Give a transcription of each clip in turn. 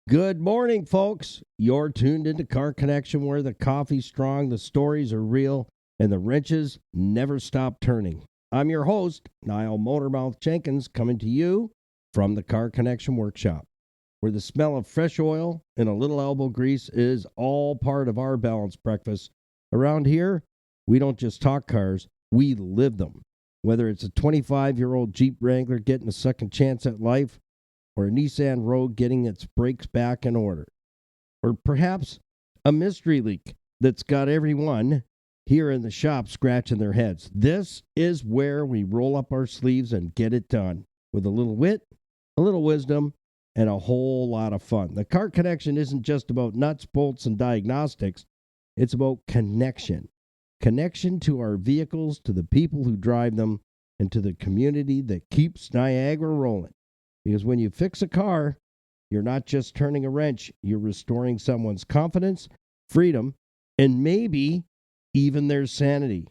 Good morning, folks. You're tuned into Car Connection, where the coffee's strong, the stories are real, and the wrenches never stop turning. I'm your host, Niall Motormouth Jenkins, coming to you from the Car Connection Workshop, where the smell of fresh oil and a little elbow grease is all part of our balanced breakfast. Around here, we don't just talk cars, we live them. Whether it's a 25-year-old Jeep Wrangler getting a second chance at life, or a Nissan Rogue getting its brakes back in order, or perhaps a mystery leak that's got everyone here in the shop scratching their heads. This is where we roll up our sleeves and get it done with a little wit, a little wisdom, and a whole lot of fun. The Car Connection isn't just about nuts, bolts, and diagnostics. It's about connection. Connection to our vehicles, to the people who drive them, and to the community that keeps Niagara rolling. Because when you fix a car, you're not just turning a wrench, you're restoring someone's confidence, freedom, and maybe even their sanity.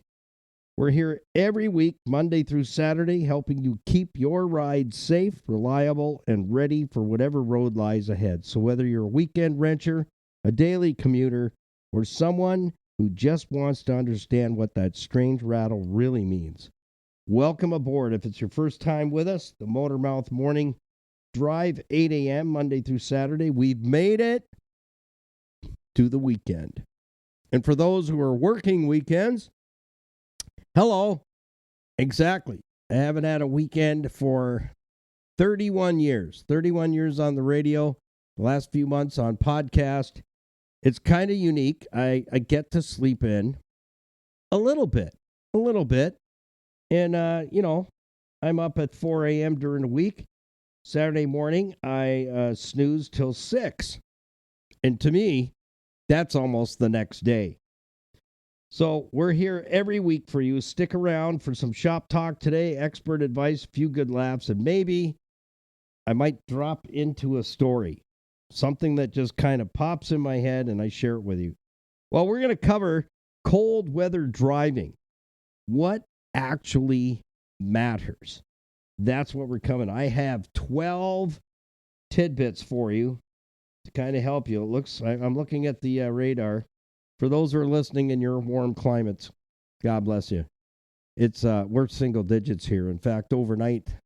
We're here every week, Monday through Saturday, helping you keep your ride safe, reliable, and ready for whatever road lies ahead. So whether you're a weekend wrencher, a daily commuter, or someone who just wants to understand what that strange rattle really means, welcome aboard. If it's your first time with us, the Motormouth Morning Drive, 8 a.m. Monday through Saturday. We've made it to the weekend. And for those who are working weekends, hello. Exactly. I haven't had a weekend for 31 years. 31 years on the radio, the last few months on podcast. It's kind of unique. I get to sleep in a little bit. And, I'm up at 4 a.m. during the week. Saturday morning, I snooze till 6. And to me, that's almost the next day. So we're here every week for you. Stick around for some shop talk today, expert advice, a few good laughs, and maybe I might drop into a story, something that just kind of pops in my head and I share it with you. Well, we're going to cover cold weather driving. What actually matters? That's what we're coming. I have 12 tidbits for you to kind of help you. I'm looking at the radar. For those who are listening in your warm climates, God bless you. We're single digits here. In fact,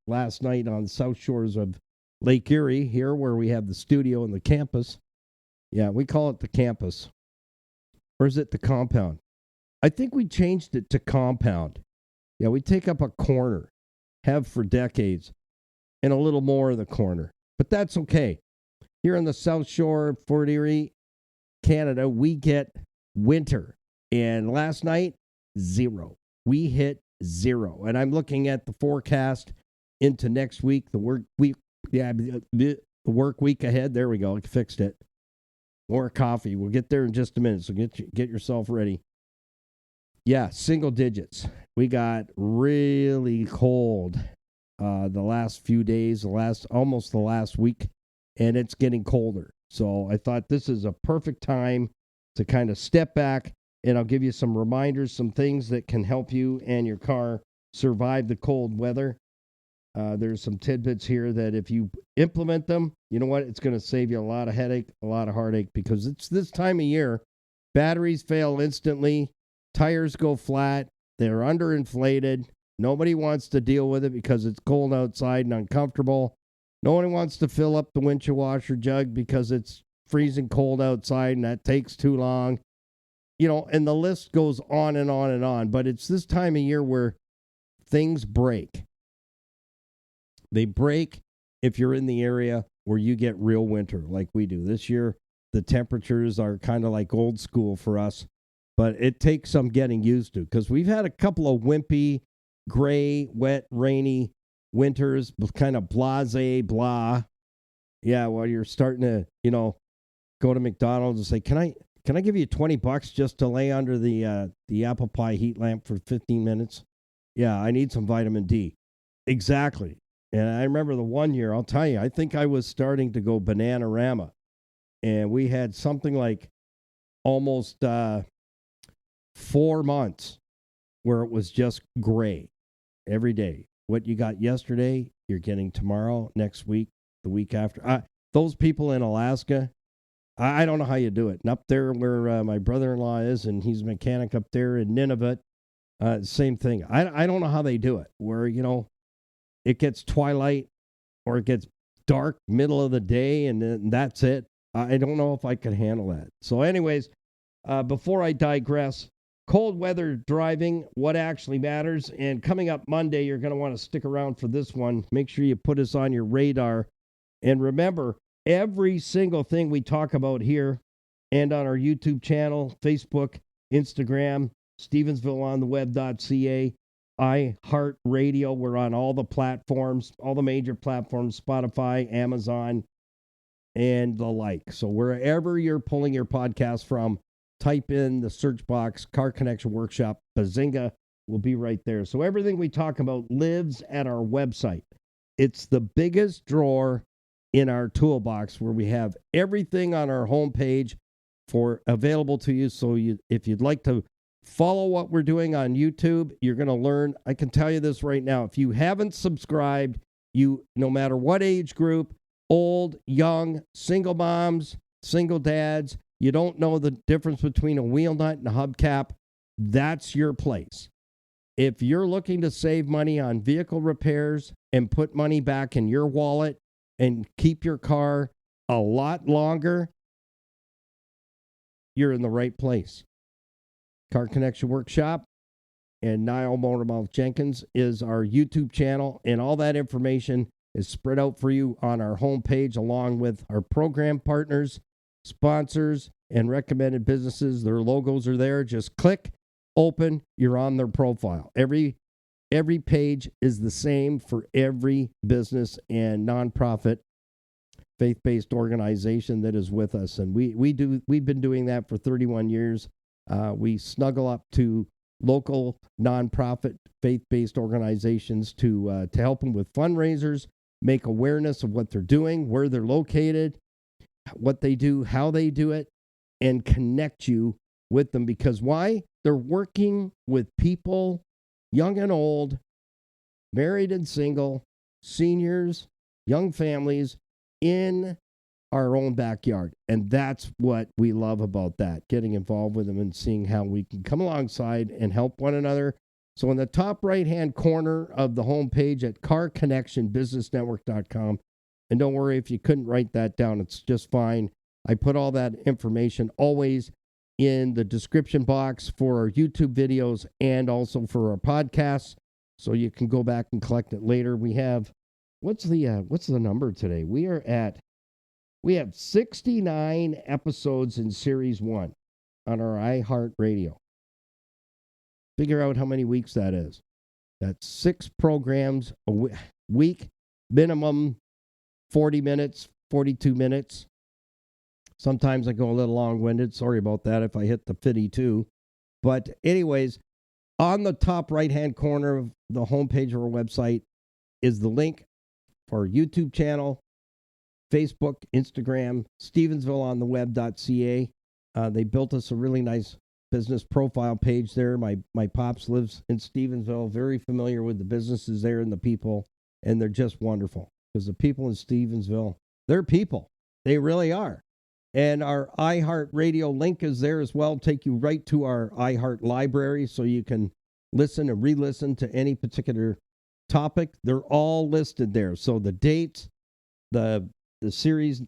last night on the south shores of Lake Erie, here where we have the studio and the campus. Yeah, we call it the campus. Or is it the compound? I think we changed it to compound. Yeah, we take up a corner, have for decades, and a little more of the corner. But that's okay. Here on the South Shore of Fort Erie, Canada, we get winter. And last night, 0. We hit 0. And I'm looking at the forecast into next week, the work week ahead. There we go. I fixed it. More coffee. We'll get there in just a minute, so get yourself ready. Yeah, single digits. We got really cold the last few days, almost the last week, and it's getting colder. So I thought this is a perfect time to kind of step back, and I'll give you some reminders, some things that can help you and your car survive the cold weather. There's some tidbits here that if you implement them, you know what? It's going to save you a lot of headache, a lot of heartache, because it's this time of year. Batteries fail instantly. Tires go flat. They're underinflated. Nobody wants to deal with it because it's cold outside and uncomfortable. No one wants to fill up the windshield washer jug because it's freezing cold outside and that takes too long. And the list goes on and on and on. But it's this time of year where things break. They break if you're in the area where you get real winter like we do. This year, the temperatures are kind of like old school for us. But it takes some getting used to because we've had a couple of wimpy, gray, wet, rainy winters, kind of blah. Yeah, well, you're starting to, go to McDonald's and say, can I give you $20 just to lay under the apple pie heat lamp for 15 minutes? Yeah, I need some vitamin D. Exactly. And I remember the one year, I'll tell you, I think I was starting to go Bananarama. And we had something like almost 4 months where it was just gray every day. What you got yesterday, you're getting tomorrow, next week, the week after. those people in Alaska, I don't know how you do it. And up there where my brother-in-law is, and he's a mechanic up there in Nunavut, same thing. I don't know how they do it, where, it gets twilight or it gets dark middle of the day, and then that's it. I don't know if I could handle that. So anyways, before I digress, cold weather driving, what actually matters. And coming up Monday, you're going to want to stick around for this one. Make sure you put us on your radar. And remember, every single thing we talk about here and on our YouTube channel, Facebook, Instagram, Stevensvilleontheweb.ca, iHeartRadio. We're on all the platforms, all the major platforms, Spotify, Amazon, and the like. So wherever you're pulling your podcast from, type in the search box, Car Connection Workshop, Bazinga, will be right there. So everything we talk about lives at our website. It's the biggest drawer in our toolbox where we have everything on our homepage for available to you. So if you'd like to follow what we're doing on YouTube, you're going to learn. I can tell you this right now. If you haven't subscribed, no matter what age group, old, young, single moms, single dads, you don't know the difference between a wheel nut and a hubcap, that's your place. If you're looking to save money on vehicle repairs and put money back in your wallet and keep your car a lot longer, you're in the right place. Car Connection Workshop and Niall Motormouth Jenkins is our YouTube channel, and all that information is spread out for you on our homepage, along with our program partners, sponsors, and recommended businesses. Their logos are there. Just click, open, you're on their profile. Every page is the same for every business and nonprofit faith-based organization that is with us. And we've been doing that for 31 years. We snuggle up to local nonprofit faith-based organizations to help them with fundraisers, make awareness of what they're doing, where they're located, what they do, how they do it, and connect you with them. Because why? They're working with people, young and old, married and single, seniors, young families, in our own backyard. And that's what we love about that, getting involved with them and seeing how we can come alongside and help one another. So in the top right-hand corner of the homepage at carconnectionbusinessnetwork.com, and don't worry if you couldn't write that down, it's just fine. I put all that information always in the description box for our YouTube videos and also for our podcasts, so you can go back and collect it later. We have, what's the number today? We have 69 episodes in Series 1 on our iHeartRadio. Figure out how many weeks that is. That's 6 programs a week, minimum 40 minutes, 42 minutes. Sometimes I go a little long-winded. Sorry about that if I hit the 52. But anyways, on the top right-hand corner of the homepage of our website is the link for our YouTube channel, Facebook, Instagram, Stevensvilleontheweb.ca. They built us a really nice business profile page there. My pops lives in Stevensville, very familiar with the businesses there and the people, and they're just wonderful. Because the people in Stevensville, they're people. They really are. And our iHeartRadio link is there as well. Take you right to our iHeart library so you can listen and re-listen to any particular topic. They're all listed there. So the dates, the series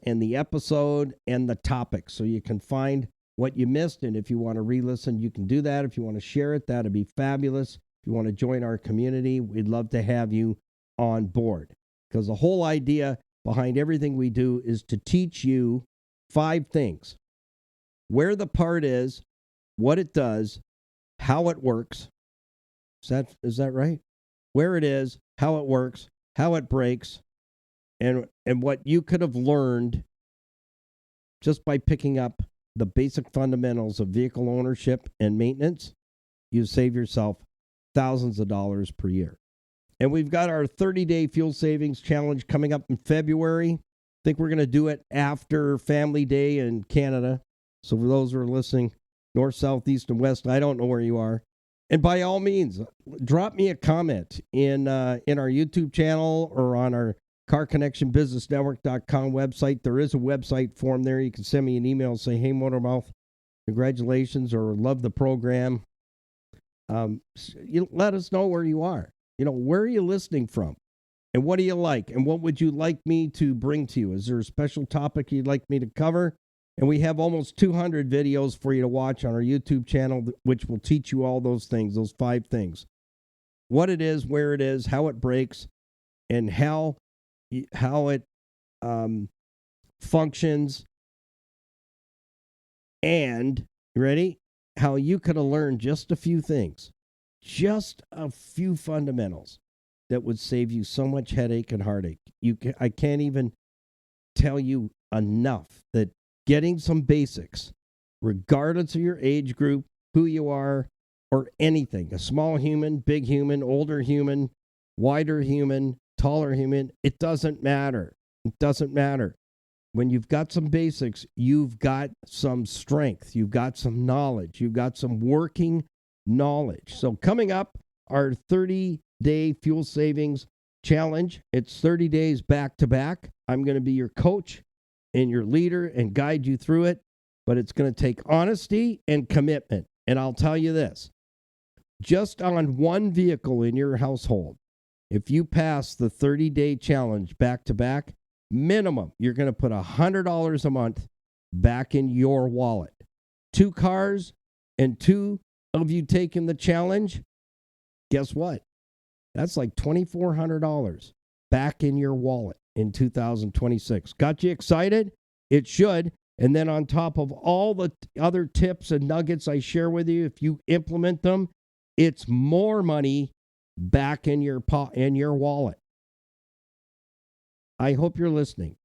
and the episode and the topic. So you can find what you missed. And if you want to re-listen, you can do that. If you want to share it, that'd be fabulous. If you want to join our community, we'd love to have you on board. Because the whole idea behind everything we do is to teach you 5 things: where the part is, what it does, how it works. Is that right? Where it is, how it works, how it breaks, and what you could have learned just by picking up the basic fundamentals of vehicle ownership and maintenance. You save yourself thousands of dollars per year. And we've got our 30-day fuel savings challenge coming up in February. I think we're going to do it after Family Day in Canada. So for those who are listening, north, south, east, and west, I don't know where you are. And by all means, drop me a comment in our YouTube channel or on our CarConnectionBusinessNetwork.com website. There is a website form there. You can send me an email and say, hey, Motormouth, congratulations, or love the program. You let us know where you are. Where are you listening from? And what do you like? And what would you like me to bring to you? Is there a special topic you'd like me to cover? And we have almost 200 videos for you to watch on our YouTube channel, which will teach you all those things, those 5 things. What it is, where it is, how it breaks, and how it functions. And, ready? How you could have learned just a few things, just a few fundamentals that would save you so much headache and heartache. I can't even tell you enough that getting some basics, regardless of your age group, who you are, or anything, a small human, big human, older human, wider human, taller human, it doesn't matter. It doesn't matter. When you've got some basics, you've got some strength, you've got some knowledge, you've got some working knowledge. So coming up, our 30-day fuel savings challenge. It's 30 days back to back. I'm going to be your coach and your leader and guide you through it, but it's going to take honesty and commitment. And I'll tell you this, just on one vehicle in your household, if you pass the 30-day challenge back to back, minimum, you're going to put $100 a month back in your wallet. 2 cars and 2 of you taking the challenge, guess what? That's like $2,400 back in your wallet in 2026. Got you excited? It should. And then on top of all the other tips and nuggets I share with you, if you implement them, it's more money back in your wallet. I hope you're listening,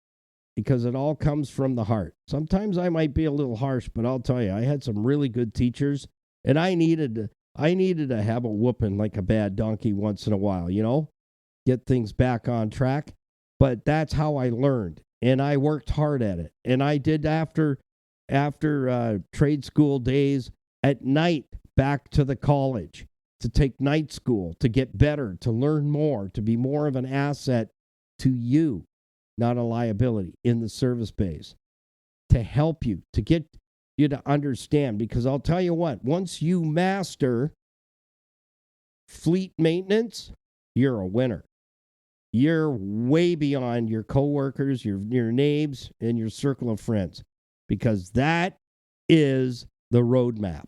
because it all comes from the heart. Sometimes I might be a little harsh, but I'll tell you, I had some really good teachers, and I needed to have a whooping like a bad donkey once in a while, get things back on track. But that's how I learned, and I worked hard at it. And I did after trade school days at night back to the college to take night school, to get better, to learn more, to be more of an asset to you, not a liability in the service base, to help you, to get you to understand. Because I'll tell you what, once you master fleet maintenance, you're a winner. You're way beyond your coworkers, your neighbors, and your circle of friends, because that is the roadmap.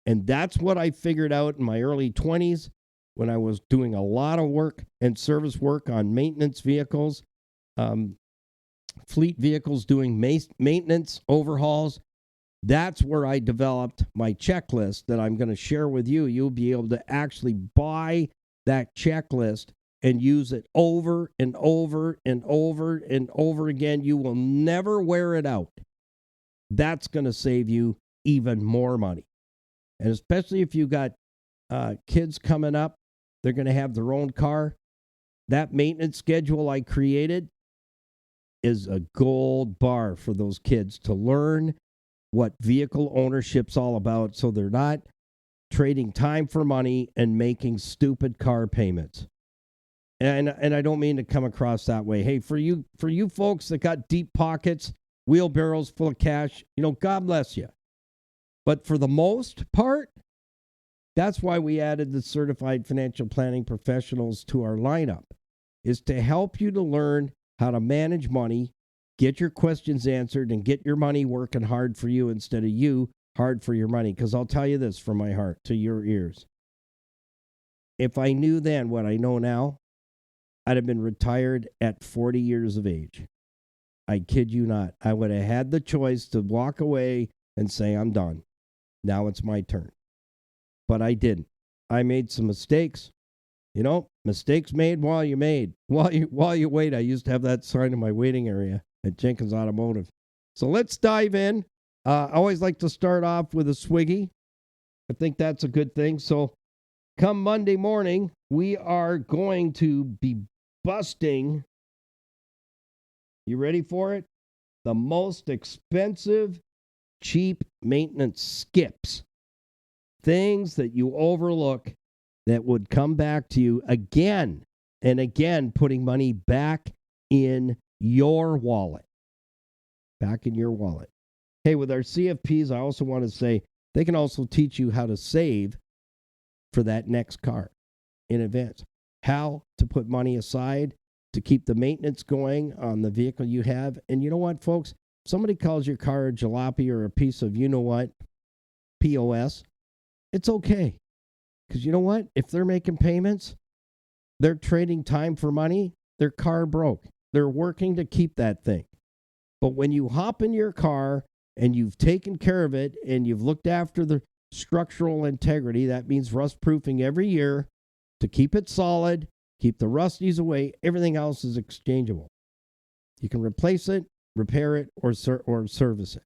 And that's what I figured out in my early 20s when I was doing a lot of work and service work on maintenance vehicles, fleet vehicles, doing maintenance overhauls. That's where I developed my checklist that I'm going to share with you. You'll be able to actually buy that checklist and use it over and over and over and over again. You will never wear it out. That's going to save you even more money. And especially if you got kids coming up, they're going to have their own car. That maintenance schedule I created is a gold bar for those kids to learn what vehicle ownership's all about, so they're not trading time for money and making stupid car payments. And I don't mean to come across that way. Hey, for you folks that got deep pockets, wheelbarrows full of cash, God bless you. But for the most part, that's why we added the certified financial planning professionals to our lineup, is to help you to learn how to manage money, get your questions answered, and get your money working hard for you instead of you hard for your money. Because I'll tell you this from my heart to your ears. If I knew then what I know now, I'd have been retired at 40 years of age. I kid you not. I would have had the choice to walk away and say, I'm done. Now it's my turn. But I didn't. I made some mistakes. Mistakes made while you wait. I used to have that sign in my waiting area at Jenkins Automotive. So let's dive in. I always like to start off with a swiggy. I think that's a good thing. So come Monday morning, we are going to be busting, you ready for it? The most expensive, cheap maintenance skips. Things that you overlook that would come back to you again and again, putting money back in your wallet. Back in your wallet. Hey, with our CFPs, I also want to say they can also teach you how to save for that next car in advance. How to put money aside to keep the maintenance going on the vehicle you have. And you know what, folks? If somebody calls your car a jalopy or a piece of you-know-what, POS, it's okay. Because you know what? If they're making payments, they're trading time for money, their car broke. They're working to keep that thing. But when you hop in your car and you've taken care of it and you've looked after the structural integrity, that means rust proofing every year to keep it solid, keep the rusties away, everything else is exchangeable. You can replace it, repair it, or service it.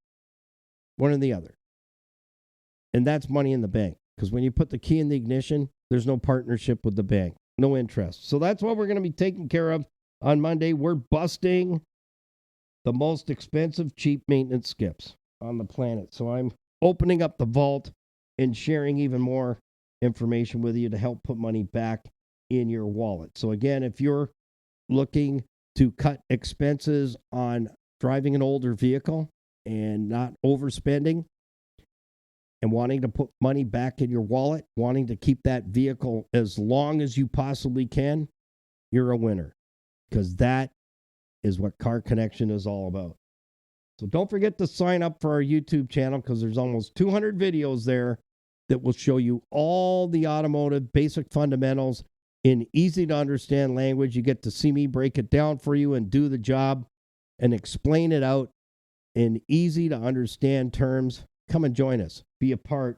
One or the other. And that's money in the bank. Because when you put the key in the ignition, there's no partnership with the bank. No interest. So that's what we're going to be taking care of on Monday. We're busting the most expensive, cheap maintenance skips on the planet. So I'm opening up the vault and sharing even more information with you to help put money back in your wallet. So again, if you're looking to cut expenses on driving an older vehicle and not overspending and wanting to put money back in your wallet, wanting to keep that vehicle as long as you possibly can, you're a winner. Because that is what Car Connection is all about. So don't forget to sign up for our YouTube channel because there's almost 200 videos there that will show you all the automotive basic fundamentals in easy to understand language. You get to see me break it down for you and do the job and explain it out in easy to understand terms. Come and join us. Be a part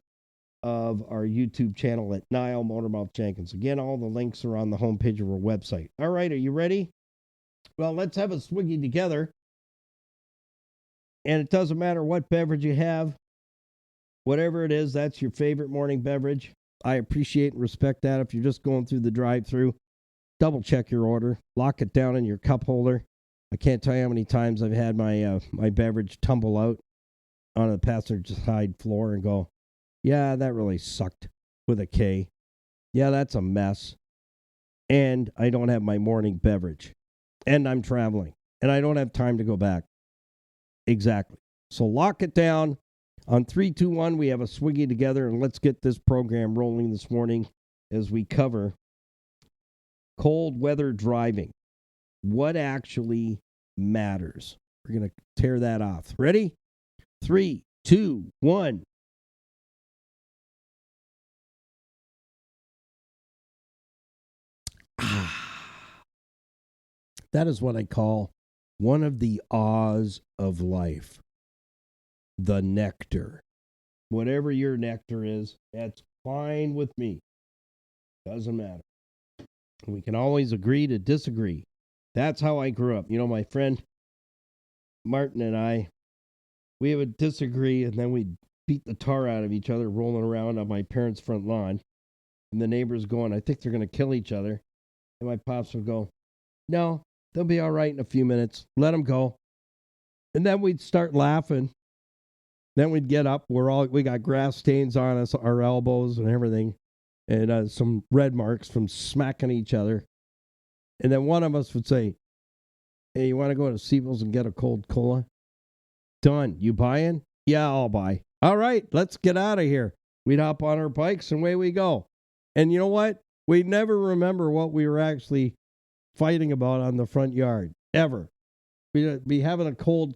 of our YouTube channel at Niall Motormouth Jenkins. Again, all the links are on the homepage of our website. All right, are you ready? Well, let's have a swiggy together. And it doesn't matter what beverage you have. Whatever it is, that's your favorite morning beverage. I appreciate and respect that. If you're just going through the drive-thru, double check your order. Lock it down in your cup holder. I can't tell you how many times I've had my beverage tumble out on the passenger side floor and go, yeah, that really sucked with a K. Yeah, that's a mess. And I don't have my morning beverage. And I'm traveling. And I don't have time to go back. Exactly. So lock it down. On 3, 2, 1, we have a swiggy together, and let's get this program rolling this morning as we cover cold weather driving. What actually matters? We're going to tear that off. Ready? 3, 2, 1. That is what I call one of the ahs of life. The nectar. Whatever your nectar is, that's fine with me. Doesn't matter. We can always agree to disagree. That's how I grew up. You know, my friend Martin and I, we would disagree, and then we'd beat the tar out of each other rolling around on my parents' front lawn. And the neighbors going, I think they're going to kill each other. And my pops would go, no, they'll be all right in a few minutes. Let them go. And then we'd start laughing. Then we'd get up. We got grass stains on us, our elbows and everything, and some red marks from smacking each other. And then one of us would say, hey, you want to go to Siebel's and get a cold cola? Done. You buying? Yeah, I'll buy. All right, let's get out of here. We'd hop on our bikes and away we go. And you know what? We never remember what we were actually fighting about on the front yard, ever. We'd be having a cold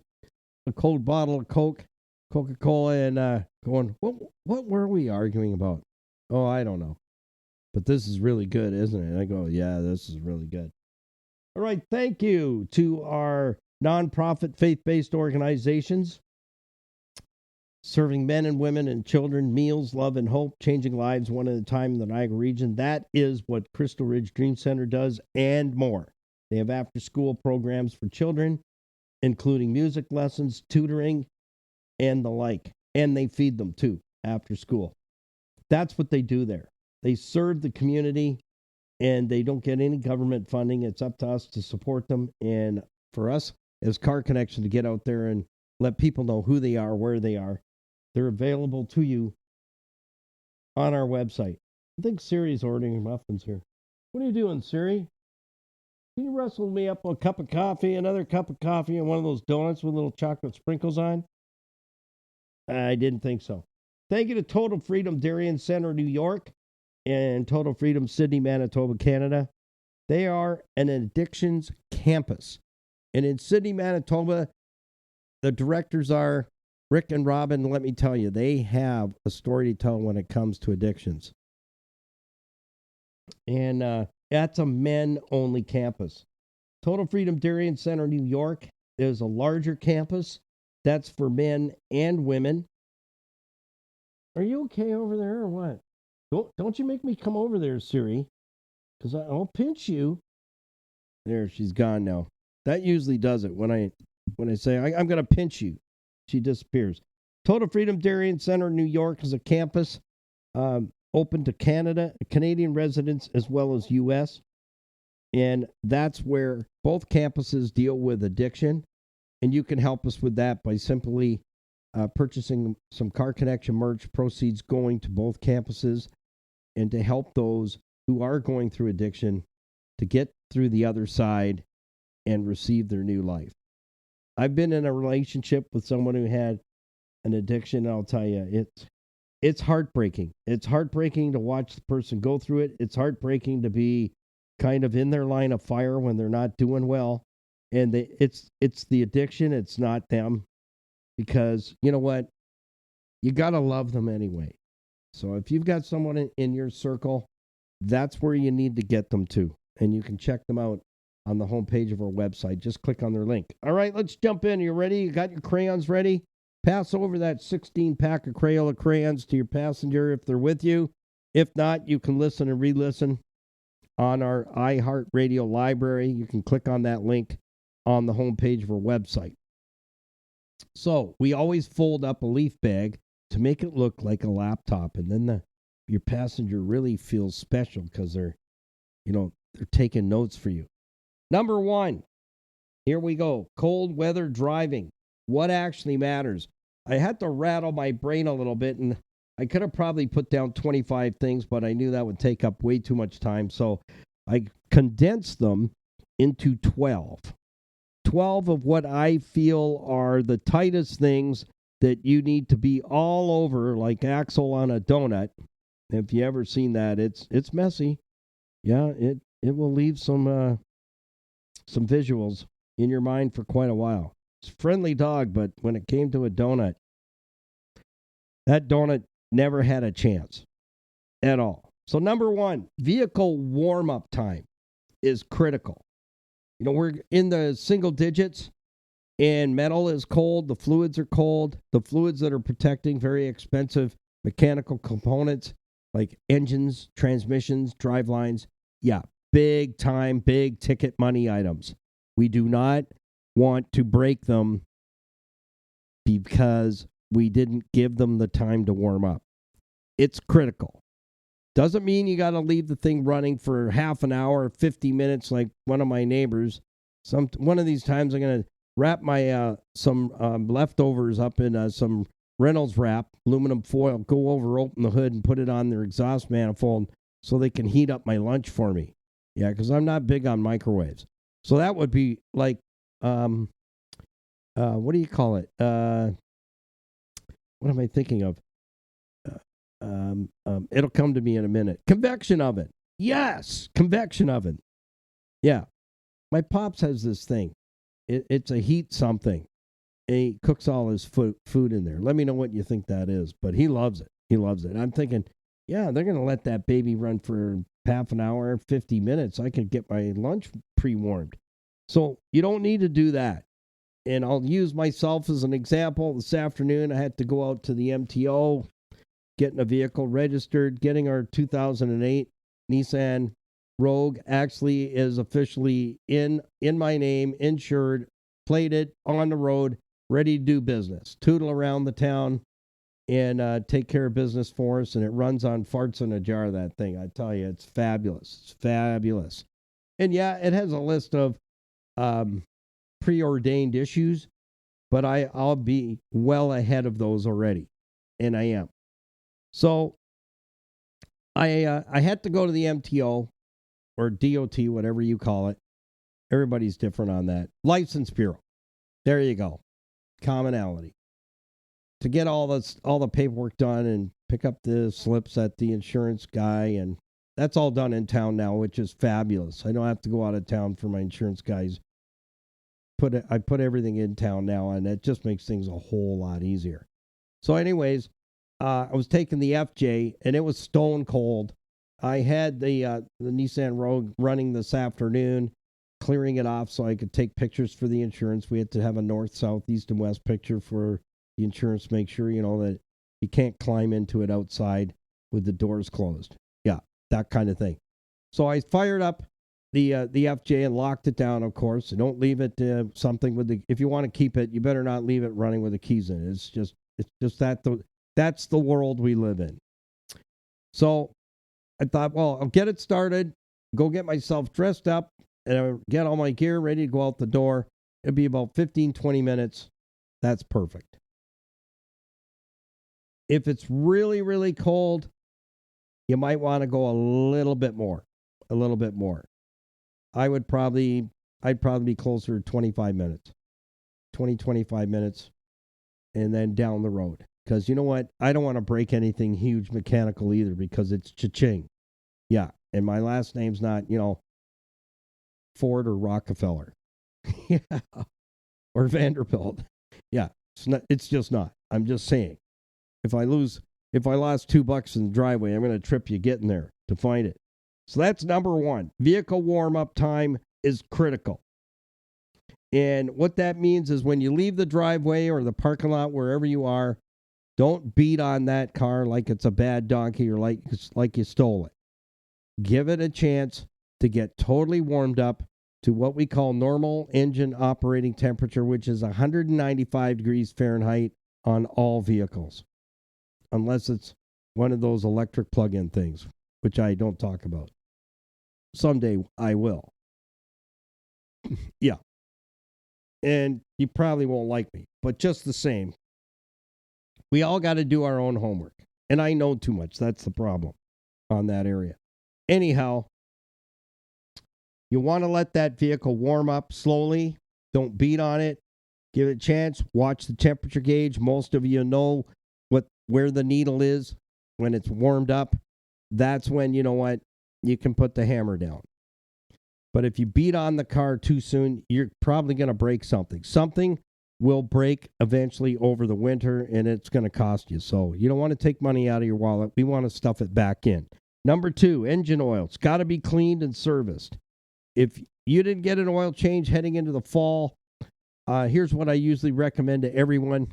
bottle of Coca-Cola, and going, what were we arguing about? Oh, I don't know. But this is really good, isn't it? And I go, yeah, this is really good. All right, thank you to our nonprofit faith-based organizations serving men and women and children meals, love, and hope, changing lives one at a time in the Niagara region. That is what Crystal Ridge Dream Center does, and more. They have after-school programs for children, including music lessons, tutoring, and the like. And they feed them, too, after school. That's what they do there. They serve the community, and they don't get any government funding. It's up to us to support them, and for us as Car Connection to get out there and let people know who they are, where they are. They're available to you on our website. I think Siri's ordering muffins here. What are you doing, Siri? Can you rustle me up a cup of coffee, another cup of coffee, and one of those donuts with little chocolate sprinkles on? I didn't think so. Thank you to Total Freedom Darien Center, New York, and Total Freedom Sydney, Manitoba, Canada. They are an addictions campus. And in Sydney, Manitoba, the directors are Rick and Robin. Let me tell you, they have a story to tell when it comes to addictions. And that's a men-only campus. Total Freedom Darien Center, New York, is a larger campus. That's for men and women. Are you okay over there or what? Don't you make me come over there, Siri, because I'll pinch you. There, she's gone now. That usually does it when I say I'm going to pinch you. She disappears. Total Freedom Darien Center, New York, is a campus open to Canadian residents as well as U.S. And that's where both campuses deal with addiction. And you can help us with that by simply purchasing some Car Connection merch, proceeds going to both campuses, and to help those who are going through addiction to get through the other side and receive their new life. I've been in a relationship with someone who had an addiction, and I'll tell you, it's heartbreaking. It's heartbreaking to watch the person go through it. It's heartbreaking to be kind of in their line of fire when they're not doing well. And it's the addiction, it's not them. Because, you know what? You got to love them anyway. So if you've got someone in your circle, that's where you need to get them to. And you can check them out on the homepage of our website. Just click on their link. All right, let's jump in. You ready? You got your crayons ready? Pass over that 16-pack of Crayola crayons to your passenger if they're with you. If not, you can listen and re-listen on our iHeartRadio library. You can click on that link on the homepage of our website. So we always fold up a leaf bag to make it look like a laptop, and then your passenger really feels special because they're taking notes for you. Number 1, here we go. Cold weather driving. What actually matters? I had to rattle my brain a little bit, and I could have probably put down 25 things, but I knew that would take up way too much time, so I condensed them into 12. 12 of what I feel are the tightest things that you need to be all over, like Axel on a donut. If you ever seen that, it's messy. Yeah, it will leave some visuals in your mind for quite a while. It's a friendly dog, but when it came to a donut, that donut never had a chance at all. So number 1, vehicle warm-up time is critical. We're in the single digits, and metal is cold. The fluids are cold. The fluids that are protecting very expensive mechanical components like engines, transmissions, drive lines. Yeah, big time, big ticket money items. We do not want to break them because we didn't give them the time to warm up. It's critical. Doesn't mean you got to leave the thing running for half an hour, 50 minutes like one of my neighbors. One of these times I'm going to wrap my some leftovers up in some Reynolds wrap, aluminum foil, go over, open the hood, and put it on their exhaust manifold so they can heat up my lunch for me. Yeah, because I'm not big on microwaves. So that would be like, what do you call it? What am I thinking of? It'll come to me in a minute. Convection oven. Yes, convection oven. Yeah. My pops has this thing. It's a heat something. And he cooks all his food in there. Let me know what you think that is. But he loves it. He loves it. I'm thinking, yeah, they're going to let that baby run for half an hour, 50 minutes. I could get my lunch pre-warmed. So you don't need to do that. And I'll use myself as an example. This afternoon, I had to go out to the MTO, getting a vehicle registered, getting our 2008 Nissan Rogue actually is officially in my name, insured, plated, on the road, ready to do business. Tootle around the town and take care of business for us. And it runs on farts in a jar, that thing. I tell you, it's fabulous. It's fabulous. And yeah, it has a list of preordained issues, but I'll be well ahead of those already. And I am. So I had to go to the MTO or DOT, whatever you call it, Everybody's different on that. License bureau. There you go. Commonality. To get all the paperwork done and pick up the slips at the insurance guy, and that's all done in town now, which is fabulous. I don't have to go out of town for my insurance guys. I put everything in town now, and it just makes things a whole lot easier. So anyways, I was taking the FJ, and it was stone cold. I had the Nissan Rogue running this afternoon, clearing it off so I could take pictures for the insurance. We had to have a north, south, east, and west picture for the insurance to make sure, that you can't climb into it outside with the doors closed. Yeah, that kind of thing. So I fired up the FJ and locked it down, of course. Don't leave it something with if you want to keep it, you better not leave it running with the keys in it. It's just that's the world we live in. So I thought, well, I'll get it started, go get myself dressed up, and I'll get all my gear ready to go out the door. It'll be about 15, 20 minutes. That's perfect. If it's really, really cold, you might want to go a little bit more. I'd probably be closer to 25 minutes, 25 minutes, and then down the road. Because you know what? I don't want to break anything huge mechanical either, because it's cha-ching. Yeah, and my last name's not, Ford or Rockefeller. Yeah, or Vanderbilt. Yeah, it's just not. I'm just saying. If I lost $2 in the driveway, I'm going to trip you getting there to find it. So that's number one. Vehicle warm-up time is critical. And what that means is when you leave the driveway or the parking lot, wherever you are, don't beat on that car like it's a bad donkey or like you stole it. Give it a chance to get totally warmed up to what we call normal engine operating temperature, which is 195 degrees Fahrenheit on all vehicles. Unless it's one of those electric plug-in things, which I don't talk about. Someday I will. Yeah. And you probably won't like me, but just the same, we all got to do our own homework. And I know too much. That's the problem on that area. Anyhow, you want to let that vehicle warm up slowly. Don't beat on it. Give it a chance. Watch the temperature gauge. Most of you know where the needle is when it's warmed up. That's when, you know what, you can put the hammer down. But if you beat on the car too soon, you're probably going to break something. Something will break eventually over the winter, and it's going to cost you. So you don't want to take money out of your wallet. We want to stuff it back in. Number 2, engine oil. It's got to be cleaned and serviced. If you didn't get an oil change heading into the fall, here's what I usually recommend to everyone.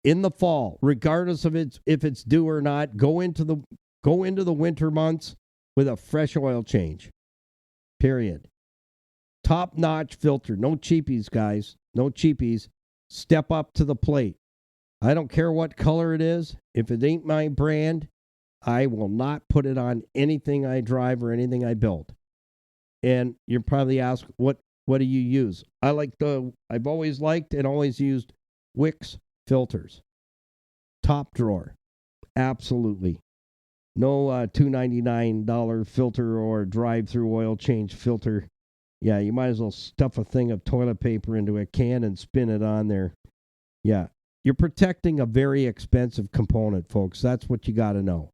In the fall, regardless of if it's due or not, go into the winter months with a fresh oil change. Period. Top-notch filter. No cheapies, guys. No cheapies. Step up to the plate. I don't care what color it is. If it ain't my brand, I will not put it on anything I drive or anything I build. And you're probably asked, what do you use? I've always liked and always used Wix filters. Top drawer. Absolutely. No $2.99 filter or drive-through oil change filter. Yeah, you might as well stuff a thing of toilet paper into a can and spin it on there. Yeah, you're protecting a very expensive component, folks. That's what you got to know.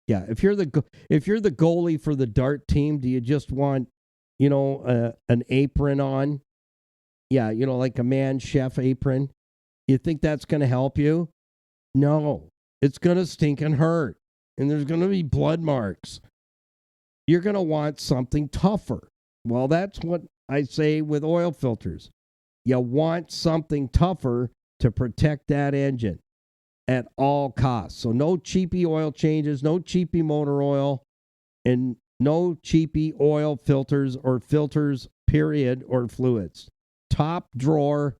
Yeah, if you're the goalie for the dart team, do you just want, an apron on? Yeah, like a man chef apron. You think that's going to help you? No, it's going to stink and hurt. And there's going to be blood marks. You're going to want something tougher. Well, that's what I say with oil filters. You want something tougher to protect that engine at all costs. So no cheapy oil changes, no cheapy motor oil, and no cheapy oil filters or filters, period, or fluids. Top drawer,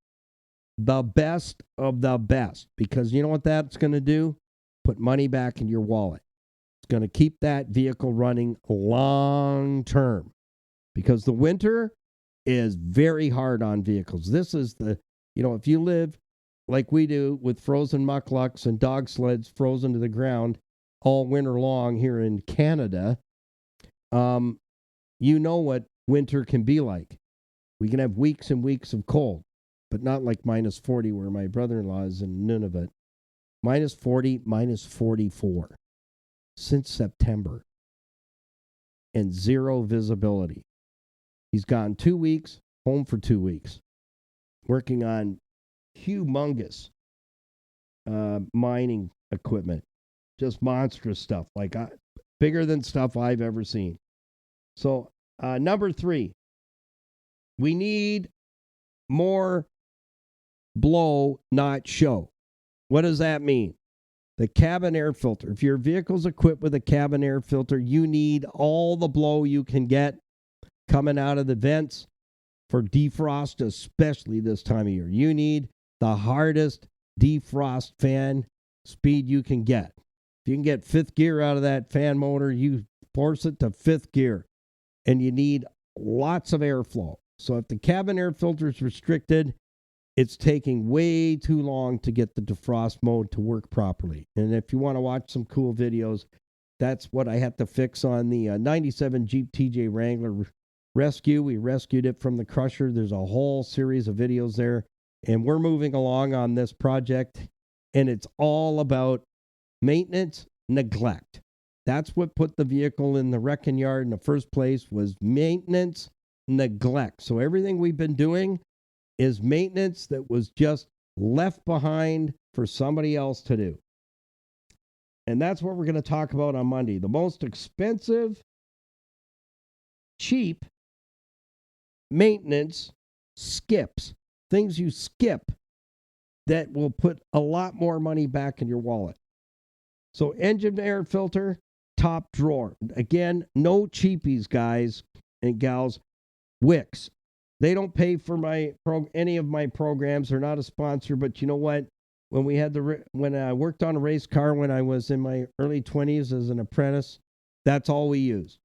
the best of the best. Because you know what that's going to do? Put money back in your wallet. It's going to keep that vehicle running long term. Because the winter is very hard on vehicles. This is if you live like we do with frozen mucklucks and dog sleds frozen to the ground all winter long here in Canada, you know what winter can be like. We can have weeks and weeks of cold, but not like minus 40 where my brother-in-law is in Nunavut. Minus 40, minus 44 since September, and zero visibility. He's gone 2 weeks, home for 2 weeks, working on humongous mining equipment, just monstrous stuff, like bigger than stuff I've ever seen. So number 3, we need more blow, not show. What does that mean? The cabin air filter. If your vehicle's equipped with a cabin air filter, you need all the blow you can get coming out of the vents for defrost, especially this time of year. You need the hardest defrost fan speed you can get. If you can get 5th gear out of that fan motor, you force it to 5th gear, and you need lots of airflow. So if the cabin air filter is restricted, it's taking way too long to get the defrost mode to work properly. And if you want to watch some cool videos, that's what I had to fix on the 97 Jeep TJ Wrangler Rescue. We rescued it from the crusher. There's a whole series of videos there. And we're moving along on this project. And it's all about maintenance, neglect. That's what put the vehicle in the wrecking yard in the first place, was maintenance, neglect. So everything we've been doing is maintenance that was just left behind for somebody else to do. And that's what we're going to talk about on Monday. The most expensive, cheap maintenance skips, things you skip that will put a lot more money back in your wallet. So engine air filter, top drawer. Again, no cheapies, guys and gals. Wix. They don't pay for any of my programs. They're not a sponsor, but you know what? When I worked on a race car when I was in my early 20s as an apprentice, that's all we used.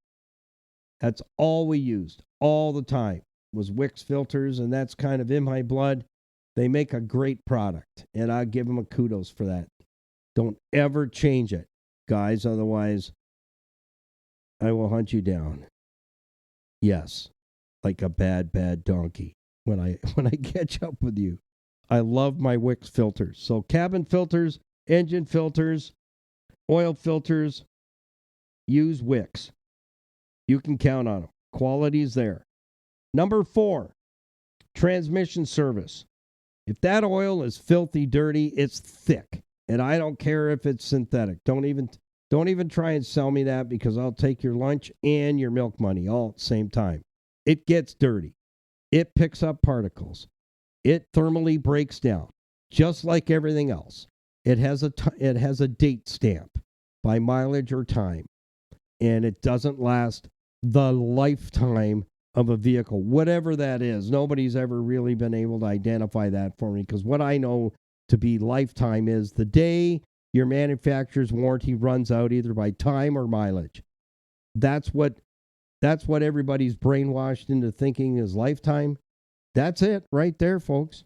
That's all we used all the time was Wix filters, and that's kind of in my blood. They make a great product, and I give them a kudos for that. Don't ever change it, guys, otherwise I will hunt you down. Yes. Like a bad donkey when I catch up with you. I love my Wix filters. So cabin filters, engine filters, oil filters, use Wix. You can count on them. Quality's there. Number 4, transmission service. If that oil is filthy dirty, it's thick. And I don't care if it's synthetic. Don't even try and sell me that, because I'll take your lunch and your milk money all at the same time. It gets dirty. It picks up particles. It thermally breaks down, just like everything else. It has a date stamp by mileage or time, and it doesn't last the lifetime of a vehicle, whatever that is. Nobody's ever really been able to identify that for me, because what I know to be lifetime is the day your manufacturer's warranty runs out, either by time or mileage. That's what everybody's brainwashed into thinking is lifetime. That's it right there, folks.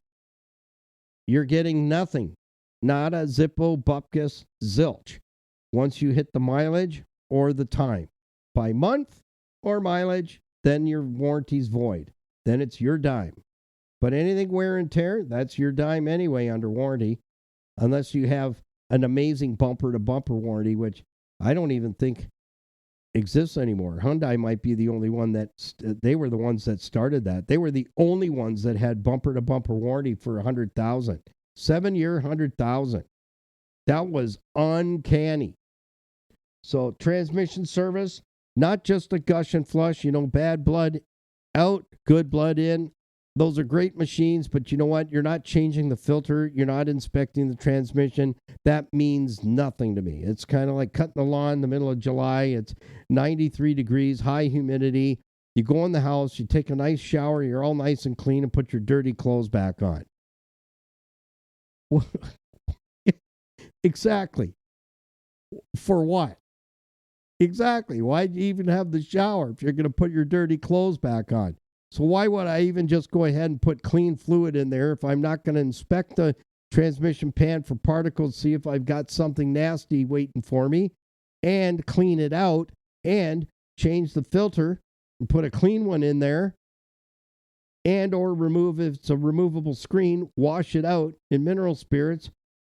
You're getting nothing. Nada, zippo, bupkis, zilch. Once you hit the mileage or the time. By month or mileage, then your warranty's void. Then it's your dime. But anything wear and tear, that's your dime anyway under warranty. Unless you have an amazing bumper-to-bumper warranty, which I don't even think exists anymore. Hyundai might be the only one they were the ones that started that. They were the only ones that had bumper-to-bumper warranty for 100,000. 7-year, 100,000. That was uncanny. So transmission service, not just a gush and flush, bad blood out, good blood in. Those are great machines, but you know what? You're not changing the filter. You're not inspecting the transmission. That means nothing to me. It's kind of like cutting the lawn in the middle of July. It's 93 degrees, high humidity. You go in the house, you take a nice shower, you're all nice and clean, and put your dirty clothes back on. Exactly. For what? Exactly. Why'd you even have the shower if you're going to put your dirty clothes back on? So why would I even just go ahead and put clean fluid in there if I'm not going to inspect the transmission pan for particles, see if I've got something nasty waiting for me, and clean it out and change the filter and put a clean one in there? and or remove, if it's a removable screen, wash it out in mineral spirits,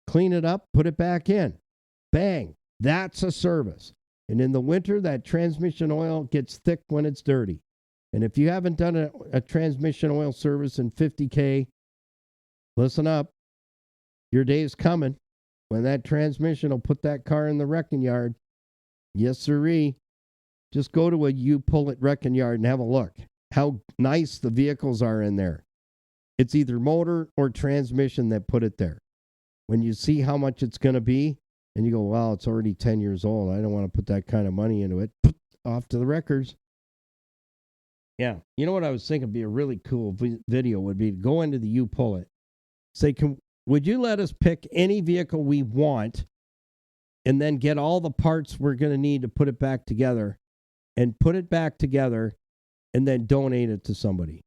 clean it up, put it back in. Bang. That's a service. And in the winter, that transmission oil gets thick when it's dirty. And if you haven't done a transmission oil service in 50K, listen up. Your day is coming when that transmission will put that car in the wrecking yard. Yes, sirree. Just go to a U-Pull-It wrecking yard and have a look. How nice the vehicles are in there. It's either motor or transmission that put it there. When you see how much it's going to be, and you go, wow, it's already 10 years old. I don't want to put that kind of money into it. Off to the wreckers. Yeah. You know what I was thinking would be a really cool video would be to go into the U-Pull-It. Say, would you let us pick any vehicle we want and then get all the parts we're going to need to put it back together and put it back together and then donate it to somebody?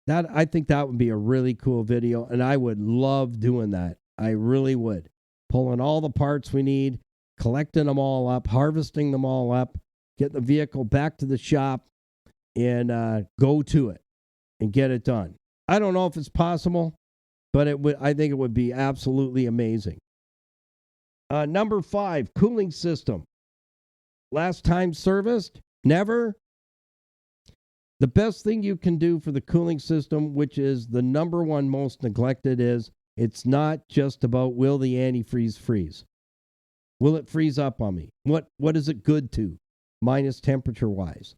I think that would be a really cool video, and I would love doing that. I really would. Pulling all the parts we need, collecting them all up, harvesting them all up, get the vehicle back to the shop, and go to it and get it done. I don't know if it's possible, but I think it would be absolutely amazing. Number 5, cooling system. Last time serviced? Never? The best thing you can do for the cooling system, which is the number one most neglected, is it's not just about will the antifreeze freeze. Will it freeze up on me? What is it good to, minus temperature-wise?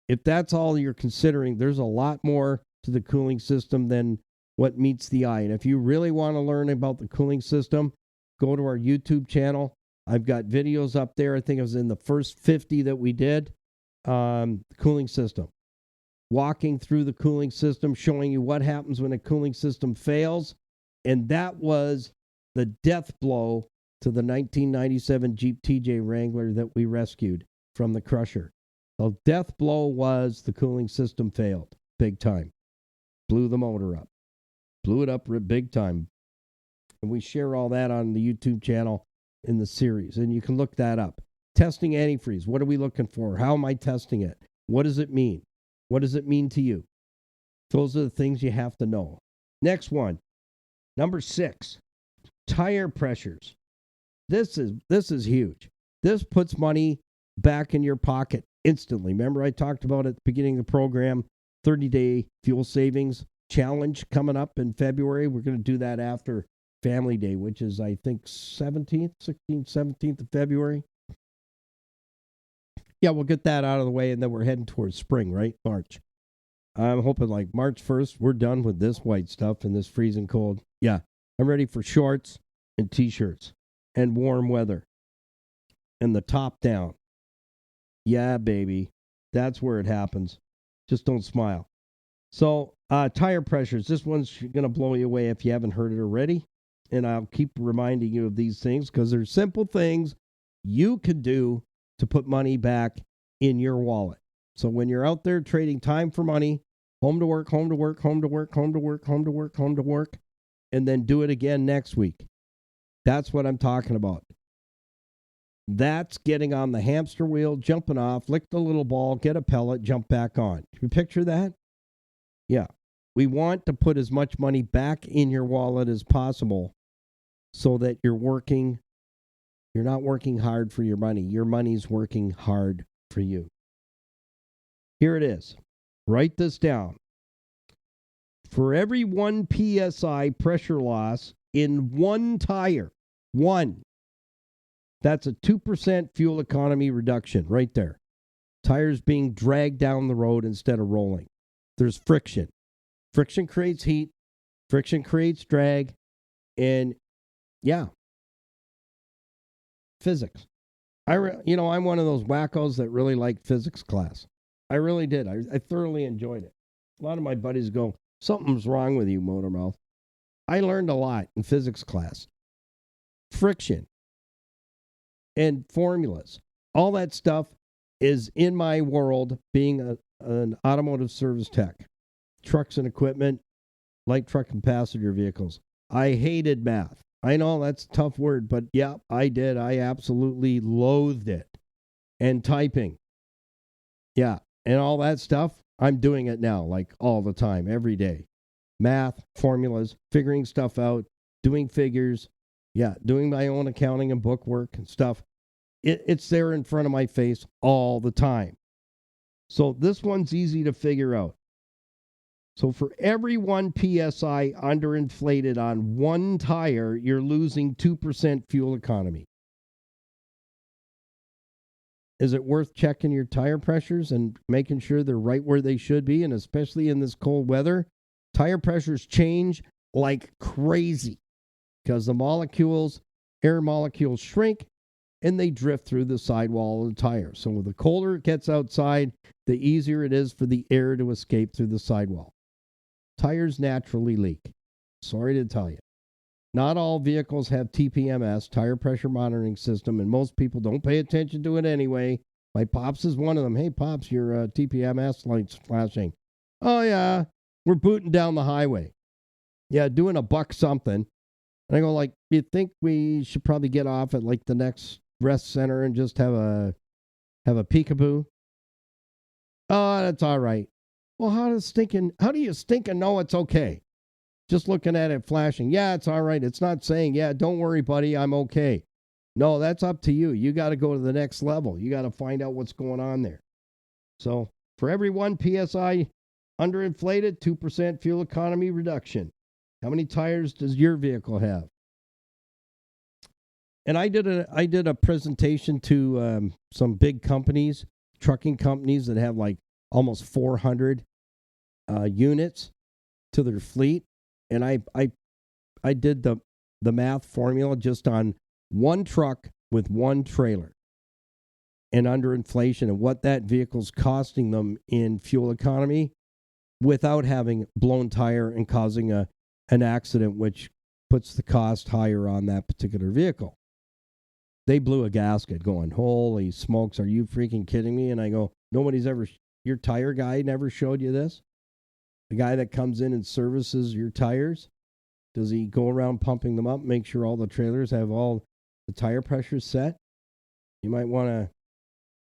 If that's all you're considering, there's a lot more to the cooling system than what meets the eye. And if you really want to learn about the cooling system, go to our YouTube channel. I've got videos up there. I think it was in the first 50 that we did. Cooling system. Walking through the cooling system, showing you what happens when a cooling system fails. And that was the death blow to the 1997 Jeep TJ Wrangler that we rescued from the crusher. The death blow was the cooling system failed big time. Blew the motor up. Blew it up big time. And we share all that on the YouTube channel in the series. And you can look that up. Testing antifreeze. What are we looking for? How am I testing it? What does it mean? What does it mean to you? Those are the things you have to know. Next one. Number 6. Tire pressures. This is huge. This puts money back in your pocket instantly. Remember I talked about at the beginning of the program, 30-day fuel savings challenge coming up in February. We're going to do that after Family Day, which is, I think, 16th, 17th of February. Yeah, we'll get that out of the way, and then we're heading towards spring, right? March. I'm hoping like March 1st, we're done with this white stuff and this freezing cold. Yeah, I'm ready for shorts and T-shirts and warm weather and the top down. Yeah, baby. That's where it happens. Just don't smile. So, tire pressures. This one's going to blow you away if you haven't heard it already. And I'll keep reminding you of these things because they're simple things you could do to put money back in your wallet. So when you're out there trading time for money, home to work, home to work, home to work, home to work, home to work, home to work, and then do it again next week. That's what I'm talking about. That's getting on the hamster wheel, jumping off, lick the little ball, get a pellet, jump back on. Can you picture that? Yeah. We want to put as much money back in your wallet as possible so that you're not working hard for your money. Your money's working hard for you. Here it is. Write this down. For every 1 PSI pressure loss in one tire, that's a 2% fuel economy reduction right there. Tires being dragged down the road instead of rolling. There's friction. Friction creates heat. Friction creates drag. And yeah, physics. I'm one of those wackos that really liked physics class. I really did. I thoroughly enjoyed it. A lot of my buddies go, something's wrong with you, Motormouth. I learned a lot in physics class. Friction and formulas. All that stuff is in my world being an automotive service tech. Trucks and equipment, light truck and passenger vehicles. I hated math. I know that's a tough word, but yeah, I did. I absolutely loathed it. And typing. Yeah, and all that stuff. I'm doing it now, like all the time, every day. Math, formulas, figuring stuff out, doing figures, doing my own accounting and book work and stuff. It's there in front of my face all the time. So this one's easy to figure out. So for every 1 PSI underinflated on one tire, you're losing 2% fuel economy. Is it worth checking your tire pressures and making sure they're right where they should be? And especially in this cold weather, tire pressures change like crazy because the molecules, air molecules shrink and they drift through the sidewall of the tire. So the colder it gets outside, the easier it is for the air to escape through the sidewall. Tires naturally leak. Sorry to tell you. Not all vehicles have TPMS, tire pressure monitoring system, and most people don't pay attention to it anyway. My Pops is one of them. Hey, Pops, your TPMS light's flashing. Oh, yeah, we're booting down the highway. Yeah, doing a buck something. And I go like, you think we should probably get off at like the next rest center and just have a peekaboo? Oh, that's all right. Well, how do you stinking know it's okay? Just looking at it flashing. Yeah, it's all right. It's not saying, yeah, don't worry, buddy, I'm okay. No, that's up to you. You got to go to the next level. You got to find out what's going on there. So for every 1 PSI underinflated, 2% fuel economy reduction. How many tires does your vehicle have? And I did a presentation to some big companies, trucking companies that have like almost 400 units to their fleet. And I did the math formula just on one truck with one trailer and under inflation and what that vehicle's costing them in fuel economy without having blown tire and causing an accident, which puts the cost higher on that particular vehicle. They blew a gasket going, holy smokes, are you freaking kidding me? And I go, your tire guy never showed you this? The guy that comes in and services your tires, does he go around pumping them up, make sure all the trailers have all the tire pressures set? You might want to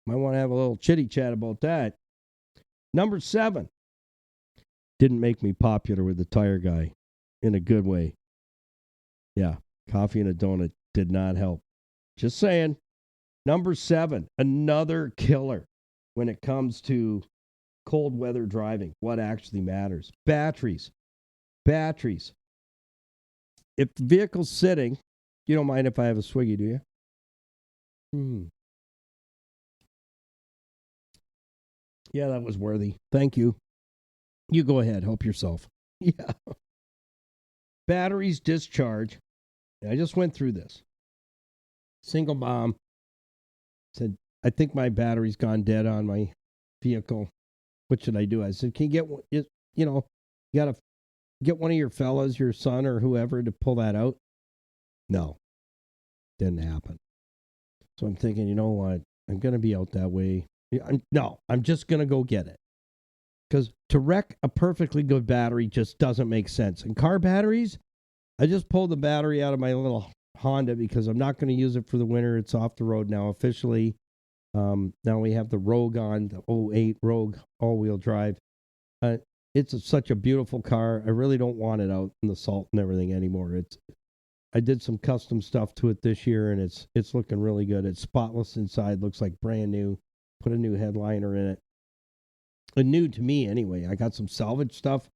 have a little chitty chat about that. Number 7. Didn't make me popular with the tire guy in a good way. Yeah, coffee and a donut did not help. Just saying. Number 7, another killer when it comes to cold weather driving, what actually matters. Batteries. If the vehicle's sitting, you don't mind if I have a swiggy, do you? Yeah, that was worthy. Thank you. You go ahead. Help yourself. Yeah. Batteries discharge. I just went through this. Single mom said, I think my battery's gone dead on my vehicle. What should I do? I said, can you get, you got to get one of your fellas, your son or whoever, to pull that out? No, didn't happen. So I'm thinking, you know what? I'm going to be out that way. I'm just going to go get it. Because to wreck a perfectly good battery just doesn't make sense. And car batteries, I just pulled the battery out of my little Honda because I'm not going to use it for the winter. It's off the road now officially. Now we have the Rogue on, the 08 Rogue all-wheel drive. It's such a beautiful car. I really don't want it out in the salt and everything anymore. I did some custom stuff to it this year, and it's looking really good. It's spotless inside, looks like brand new. Put a new headliner in it. New to me anyway. I got some salvage stuff.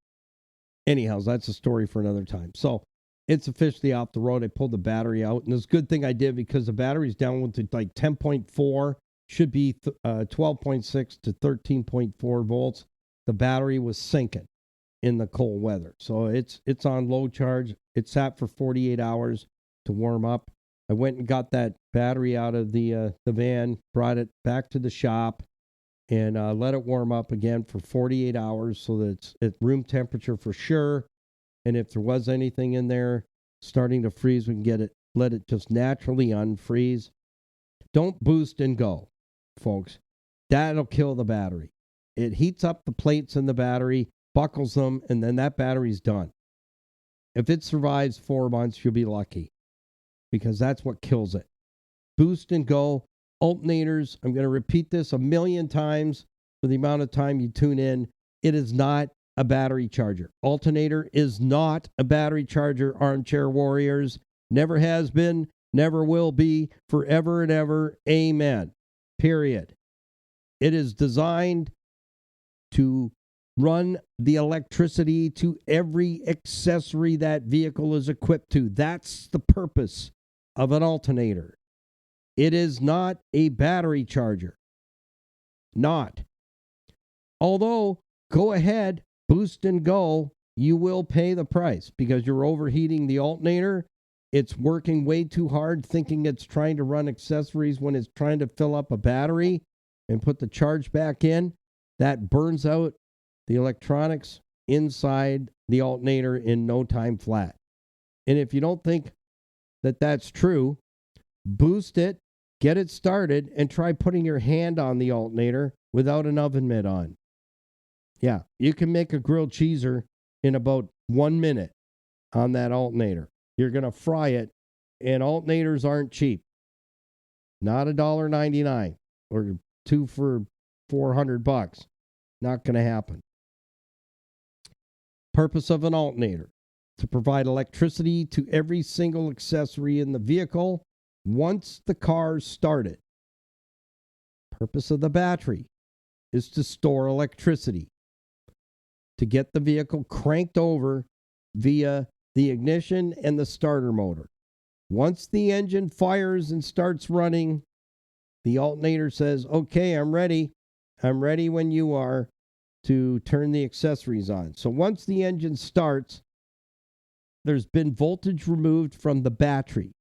Anyhow, that's a story for another time. So it's officially off the road. I pulled the battery out, and it's a good thing I did because the battery's down to like 10.4. Should be 12.6 to 13.4 volts. The battery was sinking in the cold weather. So it's on low charge. It sat for 48 hours to warm up. I went and got that battery out of the van, brought it back to the shop, and let it warm up again for 48 hours so that it's at room temperature for sure. And if there was anything in there starting to freeze, we can let it just naturally unfreeze. Don't boost and go, folks. That'll kill the battery. It heats up the plates in the battery, buckles them, and then that battery's done. If it survives 4 months, you'll be lucky because that's what kills it. Boost and go. Alternators, I'm going to repeat this a million times. for the amount of time you tune in. It is not a battery charger. Alternator is not a battery charger, armchair warriors. Never has been, never will be, forever and ever. Amen. Period. It is designed to run the electricity to every accessory that vehicle is equipped to. That's the purpose of an alternator. It is not a battery charger. Not. Although, go ahead, boost and go, you will pay the price because you're overheating the alternator. It's working way too hard, thinking it's trying to run accessories when it's trying to fill up a battery and put the charge back in. That burns out the electronics inside the alternator in no time flat. And if you don't think that that's true, boost it, get it started, and try putting your hand on the alternator without an oven mitt on. Yeah, you can make a grilled cheeser in about 1 minute on that alternator. You're going to fry it, and alternators aren't cheap. Not $1.99 or two for $400. Not going to happen. Purpose of an alternator: to provide electricity to every single accessory in the vehicle once the car's started. Purpose of the battery is to store electricity, to get the vehicle cranked over via the ignition and the starter motor. Once the engine fires and starts running, the alternator says, okay, I'm ready. I'm ready when you are to turn the accessories on. So once the engine starts, there's been voltage removed from the battery.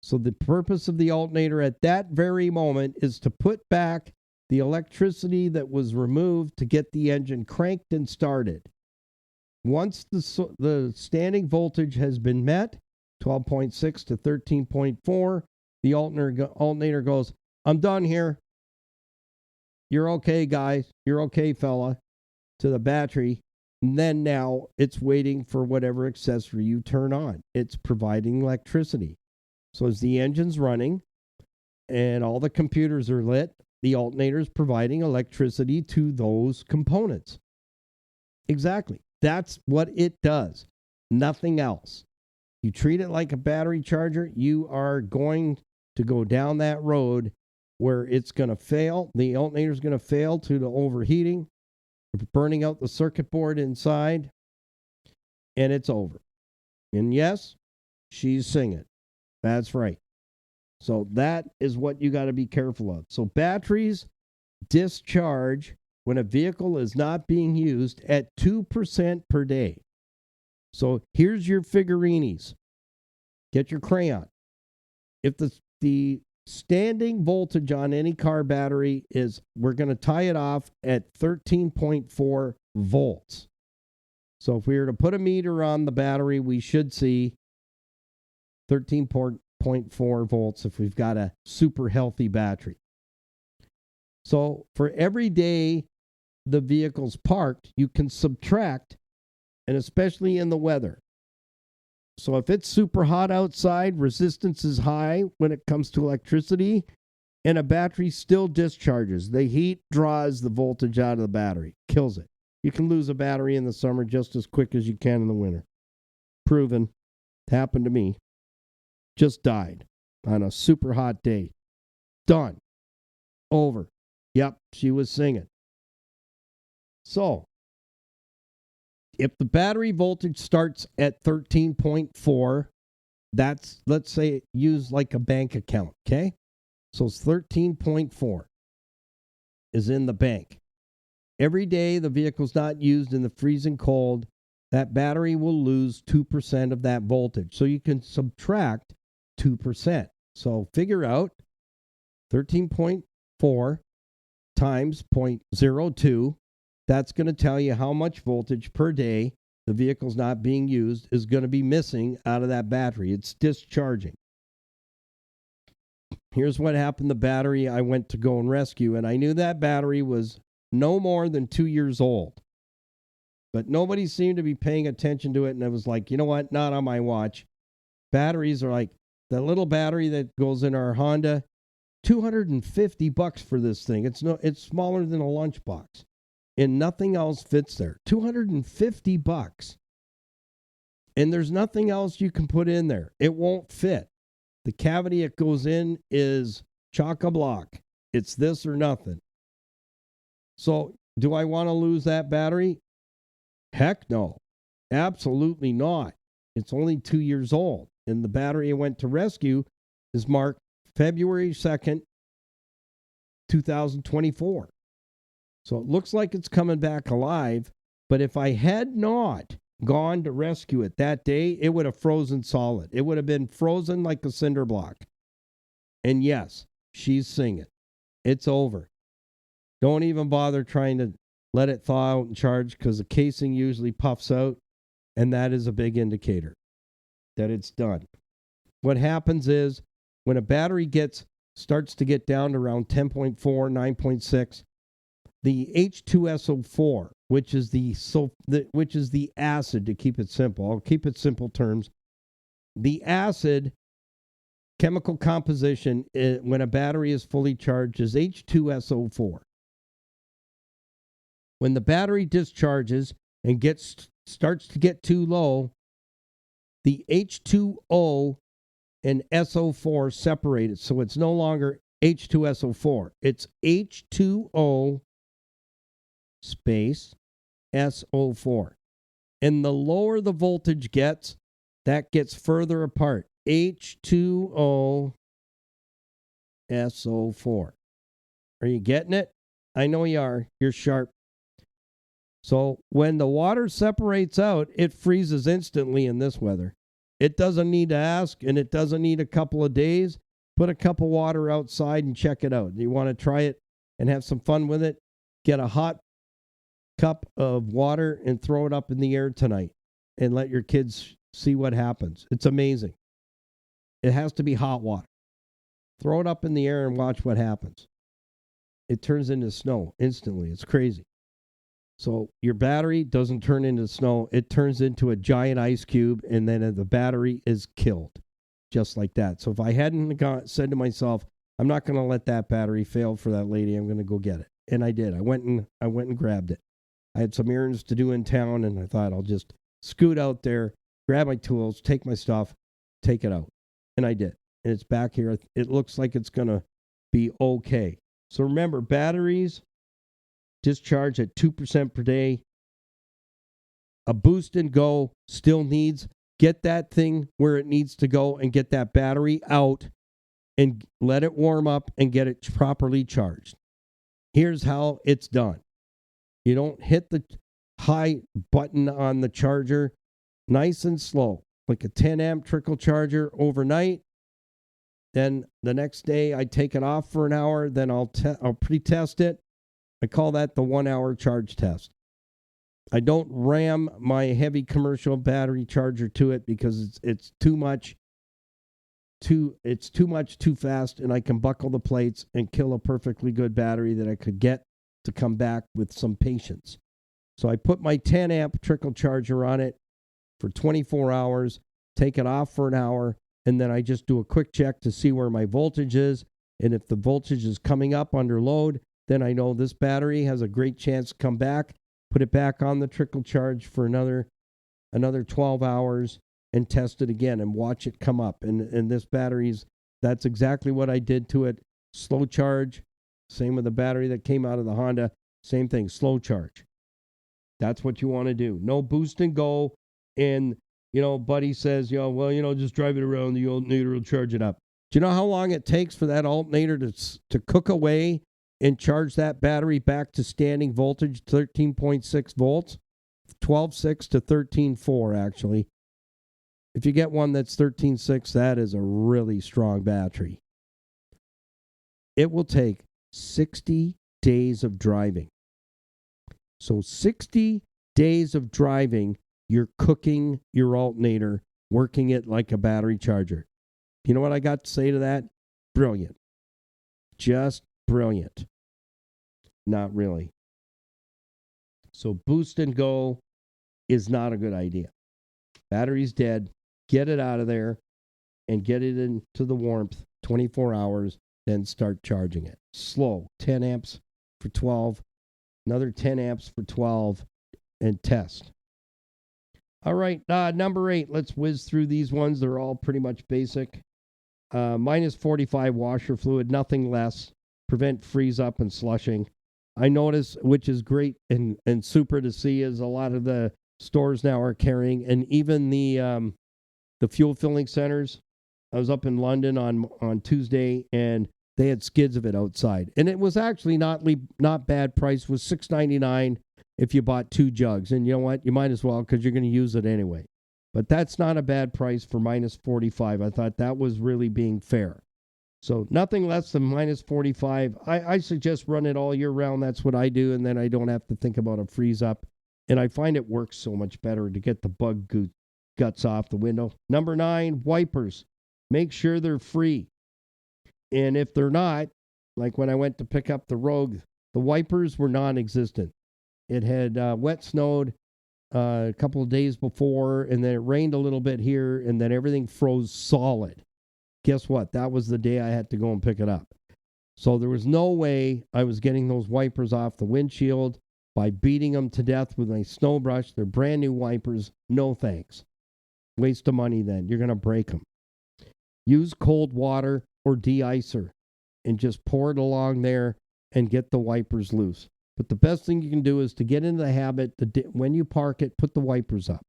So the purpose of the alternator at that very moment is to put back the electricity that was removed to get the engine cranked and started. Once the standing voltage has been met, 12.6 to 13.4, the alternator goes, I'm done here. You're okay, guys. You're okay, fella, to the battery. And then now it's waiting for whatever accessory you turn on. It's providing electricity. So as the engine's running and all the computers are lit, the alternator is providing electricity to those components. Exactly. That's what it does. Nothing else. You treat it like a battery charger, you are going to go down that road where it's going to fail. The alternator is going to fail to the overheating, burning out the circuit board inside, and it's over. And yes, she's singing. That's right. So that is what you got to be careful of. So batteries discharge when a vehicle is not being used at 2% per day. So here's your figurinis. Get your crayon. If the standing voltage on any car battery is, we're going to tie it off at 13.4 volts. So if we were to put a meter on the battery, we should see 13.4 volts if we've got a super healthy battery. So for every day the vehicle's parked, you can subtract, and especially in the weather. So if it's super hot outside, resistance is high when it comes to electricity, and a battery still discharges. The heat draws the voltage out of the battery, kills it. You can lose a battery in the summer just as quick as you can in the winter. Proven. Happened to me. Just died on a super hot day. Done. Over. Yep, she was singing. So, if the battery voltage starts at 13.4, that's, let's say, use like a bank account, okay? So it's 13.4 is in the bank. Every day the vehicle's not used in the freezing cold, that battery will lose 2% of that voltage. So you can subtract 2%. So figure out 13.4 times 0.02. That's going to tell you how much voltage per day the vehicle's not being used is going to be missing out of that battery. It's discharging. Here's what happened. The battery I went to go and rescue, and I knew that battery was no more than 2 years old. But nobody seemed to be paying attention to it, and I was like, you know what? Not on my watch. Batteries are like the little battery that goes in our Honda. $250 for this thing. It's smaller than a lunchbox. And nothing else fits there. $250. And there's nothing else you can put in there. It won't fit. The cavity it goes in is chock-a-block. It's this or nothing. So, do I want to lose that battery? Heck no. Absolutely not. It's only 2 years old. And the battery I went to rescue is marked February 2nd, 2024. So it looks like it's coming back alive. But if I had not gone to rescue it that day, it would have frozen solid. It would have been frozen like a cinder block. And yes, she's singing. It's over. Don't even bother trying to let it thaw out and charge, because the casing usually puffs out, and that is a big indicator that it's done. What happens is when a battery starts to get down to around 10.4, 9.6, the H2SO4, which is the acid, to keep it simple. I'll keep it simple terms. The acid chemical composition when a battery is fully charged is H2SO4. When the battery discharges and starts to get too low, the H2O and SO4 separated, so it's no longer H2SO4. It's H2O space SO4. And the lower the voltage gets, that gets further apart. H2O SO4. Are you getting it? I know you are. You're sharp. So when the water separates out, it freezes instantly in this weather. It doesn't need to ask, and it doesn't need a couple of days. Put a cup of water outside and check it out. You want to try it and have some fun with it? Get a hot cup of water and throw it up in the air tonight and let your kids see what happens. It's amazing. It has to be hot water. Throw it up in the air and watch what happens. It turns into snow instantly. It's crazy. So your battery doesn't turn into snow. It turns into a giant ice cube, and then the battery is killed. Just like that. So if I hadn't said to myself, I'm not going to let that battery fail for that lady, I'm going to go get it. And I did. I went and grabbed it. I had some errands to do in town, and I thought I'll just scoot out there, grab my tools, take my stuff, take it out. And I did. And it's back here. It looks like it's going to be okay. So remember, batteries discharge at 2% per day. A boost and go still needs, get that thing where it needs to go and get that battery out and let it warm up and get it properly charged. Here's how it's done. You don't hit the high button on the charger. Nice and slow, like a 10 amp trickle charger overnight. Then the next day I take it off for an hour. Then I'll pre-test it. I call that the 1 hour charge test. I don't ram my heavy commercial battery charger to it because it's too much too fast, and I can buckle the plates and kill a perfectly good battery that I could get to come back with some patience. So I put my 10 amp trickle charger on it for 24 hours, take it off for an hour, and then I just do a quick check to see where my voltage is. And if the voltage is coming up under load, then I know this battery has a great chance to come back, put it back on the trickle charge for another 12 hours and test it again and watch it come up. And this battery's, that's exactly what I did to it. Slow charge. Same with the battery that came out of the Honda. Same thing, slow charge. That's what you want to do. No boost and go. And, buddy says, just drive it around. The alternator will charge it up. Do you know how long it takes for that alternator to cook away and charge that battery back to standing voltage, 13.6 volts? 12.6 to 13.4, actually. If you get one that's 13.6, that is a really strong battery. It will take 60 days of driving. So 60 days of driving, you're cooking your alternator, working it like a battery charger. You know what I got to say to that? Brilliant. Just brilliant. Not really. So boost and go is not a good idea. Battery's dead. Get it out of there and get it into the warmth 24 hours. then start charging it. Slow, 10 amps for 12, another 10 amps for 12, and test. All right, number 8, let's whiz through these ones. They're all pretty much basic. Minus 45 washer fluid, nothing less. Prevent freeze up and slushing. I notice, which is great and super to see, is a lot of the stores now are carrying, and even the fuel filling centers. I was up in London on Tuesday, and they had skids of it outside, and it was actually not bad price. It was $6.99 if you bought 2 jugs, and you know what? You might as well, because you're going to use it anyway. But that's not a bad price for minus 45. I thought that was really being fair. So nothing less than minus 45. I suggest run it all year round. That's what I do, and then I don't have to think about a freeze up. And I find it works so much better to get the bug guts off the window. Number 9, wipers. Make sure they're free. And if they're not, like when I went to pick up the Rogue, the wipers were non-existent. It had wet snowed a couple of days before, and then it rained a little bit here, and then everything froze solid. Guess what? That was the day I had to go and pick it up. So there was no way I was getting those wipers off the windshield by beating them to death with my snow brush. They're brand new wipers. No thanks. Waste of money then. You're going to break them. Use cold water or de-icer and just pour it along there and get the wipers loose. But the best thing you can do is to get into the habit, when you park it, put the wipers up.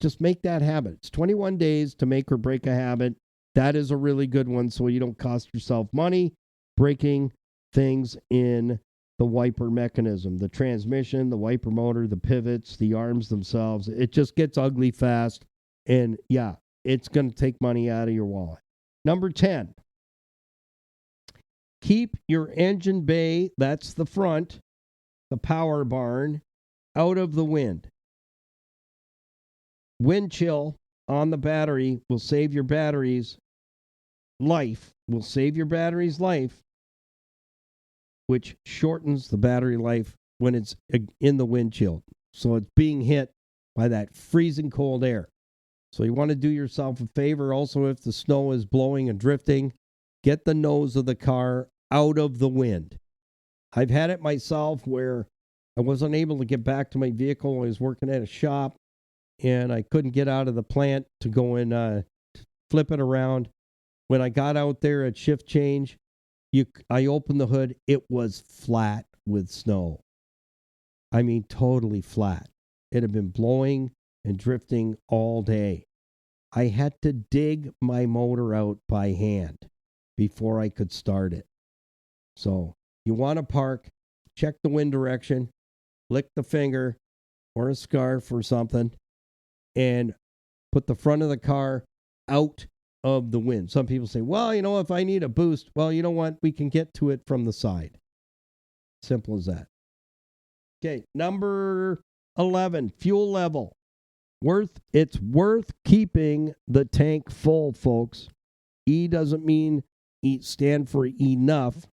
Just make that habit. It's 21 days to make or break a habit. That is a really good one, so you don't cost yourself money breaking things in the wiper mechanism, the transmission, the wiper motor, the pivots, the arms themselves. It just gets ugly fast, and yeah, it's going to take money out of your wallet. Number 10, keep your engine bay, that's the front, the power barn, out of the wind. Wind chill on the battery will save your battery's life, which shortens the battery life when it's in the wind chill. So it's being hit by that freezing cold air. So you want to do yourself a favor also, if the snow is blowing and drifting, get the nose of the car out of the wind. I've had it myself where I wasn't able to get back to my vehicle. I was working at a shop, and I couldn't get out of the plant to go and flip it around. When I got out there at shift change, I opened the hood. It was flat with snow. I mean, totally flat. It had been blowing and drifting all day. I had to dig my motor out by hand before I could start it. So you want to park, check the wind direction, lick the finger or a scarf or something, and put the front of the car out of the wind. Some people say, well, if I need a boost, well, you know what? We can get to it from the side. Simple as that. Okay, number 11, fuel level. It's worth keeping the tank full, folks. E doesn't stand for enough.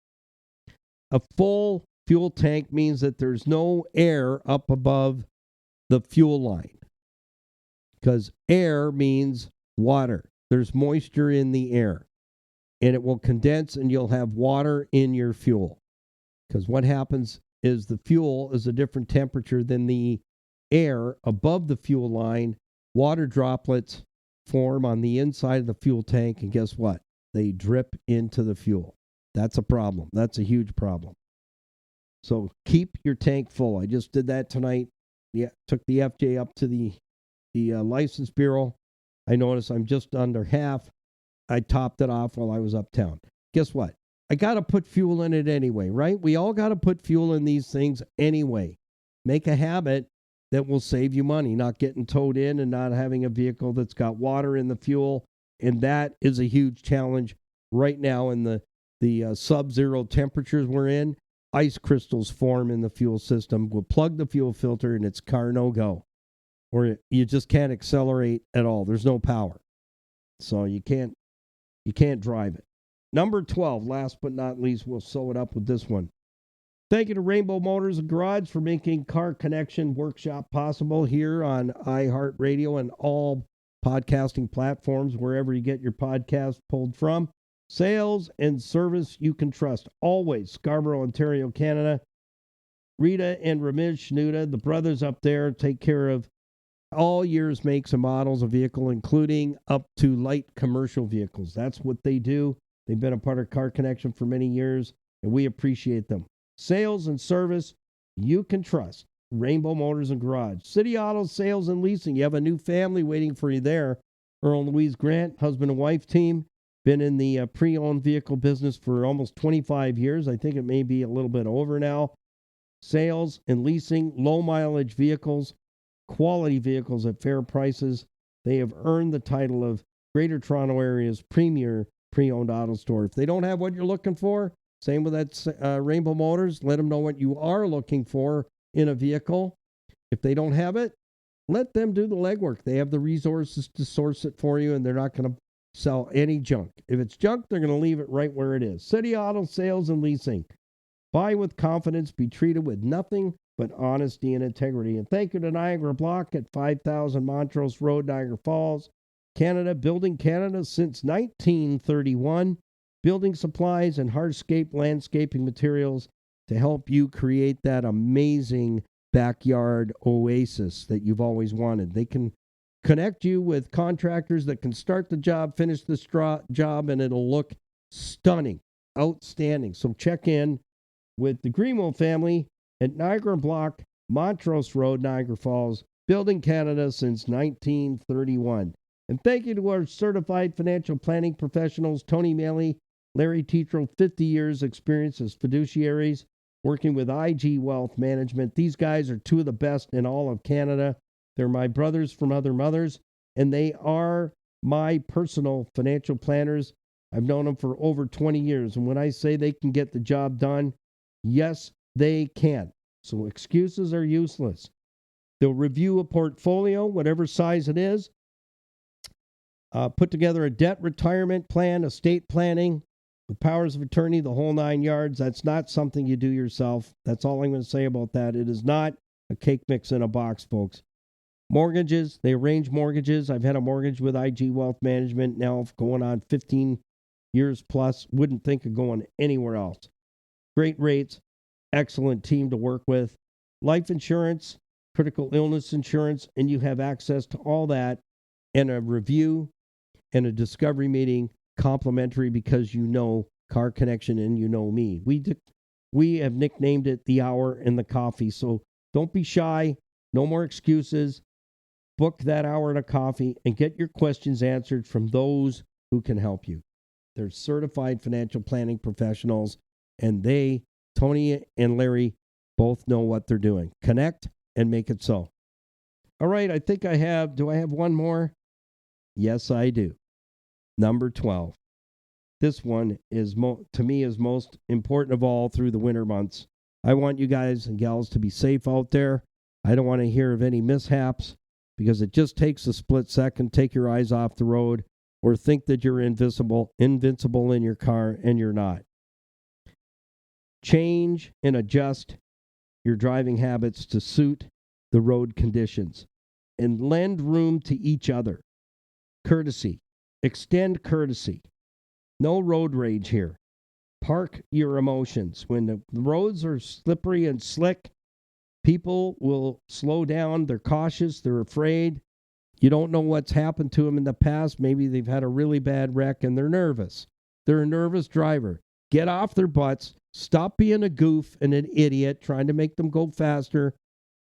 A full fuel tank means that there's no air up above the fuel line, because air means water. There's moisture in the air, and it will condense, and you'll have water in your fuel. Because what happens is the fuel is a different temperature than the air above the fuel line. Water droplets form on the inside of the fuel tank, and guess what? They drip into the fuel. That's a problem. That's a huge problem. So keep your tank full. I just did that tonight. Yeah, took the FJ up to the license bureau. I noticed I'm just under half. I topped it off while I was uptown. Guess what? I got to put fuel in it anyway, right? We all got to put fuel in these things anyway. Make a habit that will save you money, not getting towed in and not having a vehicle that's got water in the fuel. And that is a huge challenge right now in the sub-zero temperatures we're in. Ice crystals form in the fuel system. We'll plug the fuel filter and it's car no-go. Or you just can't accelerate at all. There's no power. So you can't drive it. Number 12, last but not least, we'll sew it up with this one. Thank you to Rainbow Motors and Garage for making Car Connection Workshop possible here on iHeartRadio and all podcasting platforms, wherever you get your podcast pulled from. Sales and service you can trust. Always. Scarborough, Ontario, Canada. Rita and Ramesh Shnuda, the brothers up there, take care of all years, makes, and models of vehicle, including up to light commercial vehicles. That's what they do. They've been a part of Car Connection for many years, and we appreciate them. Sales and service you can trust. Rainbow Motors and Garage. City Auto Sales and Leasing. You have a new family waiting for you there. Earl and Louise Grant, husband and wife team. Been in the pre-owned vehicle business for almost 25 years. I think it may be a little bit over now. Sales and leasing, low mileage vehicles, quality vehicles at fair prices. They have earned the title of Greater Toronto Area's premier pre-owned auto store. If they don't have what you're looking for, same with that Rainbow Motors, let them know what you are looking for in a vehicle. If they don't have it, let them do the legwork. They have the resources to source it for you, and they're not going to sell any junk. If it's junk, they're going to leave it right where it is. City Auto Sales and Leasing. Buy with confidence, be treated with nothing but honesty and integrity. And thank you to Niagara Block at 5000 Montrose Road, Niagara Falls, Canada. Building Canada since 1931. Building supplies and hardscape landscaping materials to help you create that amazing backyard oasis that you've always wanted. They can connect you with contractors that can start the job, finish the job, and it'll look stunning, outstanding. So check in with the Greenwell family at Niagara Block, Montrose Road, Niagara Falls, Building Canada since 1931. And thank you to our certified financial planning professionals, Tony Maley, Larry Tetro, 50 years experience as fiduciaries, working with IG Wealth Management. These guys are two of the best in all of Canada. They're my brothers from other mothers, and they are my personal financial planners. I've known them for over 20 years, and when I say they can get the job done, yes, they can. So excuses are useless. They'll review a portfolio, whatever size it is, put together a debt retirement plan, estate planning, with powers of attorney, the whole 9 yards. That's not something you do yourself. That's all I'm going to say about that. It is not a cake mix in a box, folks. Mortgages, they arrange mortgages. I've had a mortgage with IG Wealth Management now going on 15 years plus. Wouldn't think of going anywhere else. Great rates, excellent team to work with. Life insurance, critical illness insurance, and you have access to all that and a review and a discovery meeting complimentary because you know Car Connection and you know me. We have nicknamed it the hour and the coffee. So don't be shy. No more excuses. Book that hour and a coffee and get your questions answered from those who can help you. They're certified financial planning professionals, and they, Tony and Larry, both know what they're doing. Connect and make it so. All right, do I have one more? Yes, I do. Number 12. This one is, to me, is most important of all through the winter months. I want you guys and gals to be safe out there. I don't want to hear of any mishaps because it just takes a split second. Take your eyes off the road or think that you're invincible in your car, and you're not. Change and adjust your driving habits to suit the road conditions and lend room to each other. Courtesy. Extend courtesy. No road rage here. Park your emotions. When the roads are slippery and slick, people will slow down. They're cautious. They're afraid. You don't know what's happened to them in the past. Maybe they've had a really bad wreck and they're nervous. They're a nervous driver. Get off their butts. Stop being a goof and an idiot trying to make them go faster.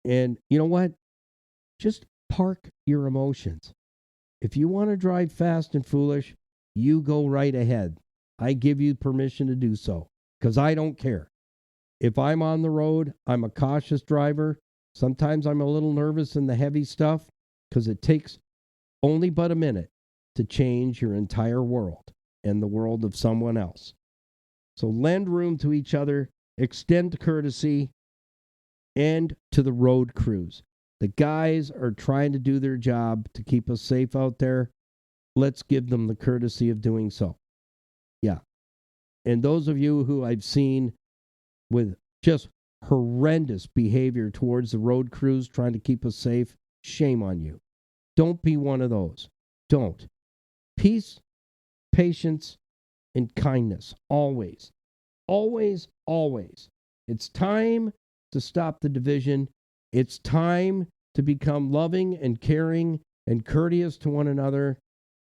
And you know what? Just park your emotions. If you want to drive fast and foolish, you go right ahead. I give you permission to do so because I don't care. If I'm on the road, I'm a cautious driver. Sometimes I'm a little nervous in the heavy stuff because it takes only but a minute to change your entire world and the world of someone else. So lend room to each other, extend courtesy, and to the road crews. The guys are trying to do their job to keep us safe out there. Let's give them the courtesy of doing so. Yeah. And those of you who I've seen with just horrendous behavior towards the road crews trying to keep us safe, shame on you. Don't be one of those. Don't. Peace, patience, and kindness. Always. Always, always. It's time to stop the division. It's time to become loving and caring and courteous to one another.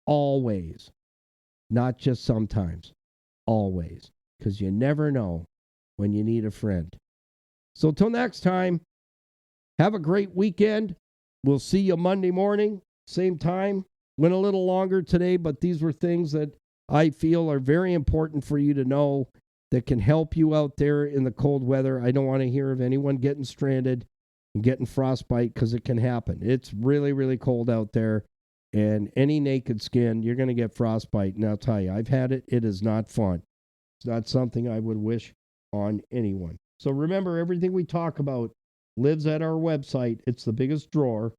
Always. Not just sometimes. Always. Because you never know when you need a friend. So till next time, have a great weekend. We'll see you Monday morning, same time. Went a little longer today, but these were things that I feel are very important for you to know that can help you out there in the cold weather. I don't want to hear of anyone getting stranded and getting frostbite because it can happen. It's really, really cold out there, and any naked skin, you're going to get frostbite. And I'll tell you, I've had it. It is not fun. It's not something I would wish on anyone. So remember, everything we talk about lives at our website. It's the biggest drawer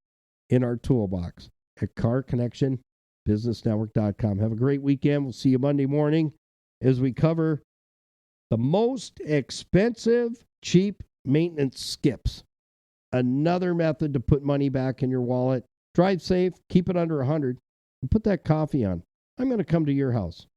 in our toolbox at carconnectionbusinessnetwork.com. Have a great weekend. We'll see you Monday morning as we cover the most expensive, cheap maintenance skips. Another method to put money back in your wallet. Drive safe, keep it under 100, and put that coffee on. I'm going to come to your house.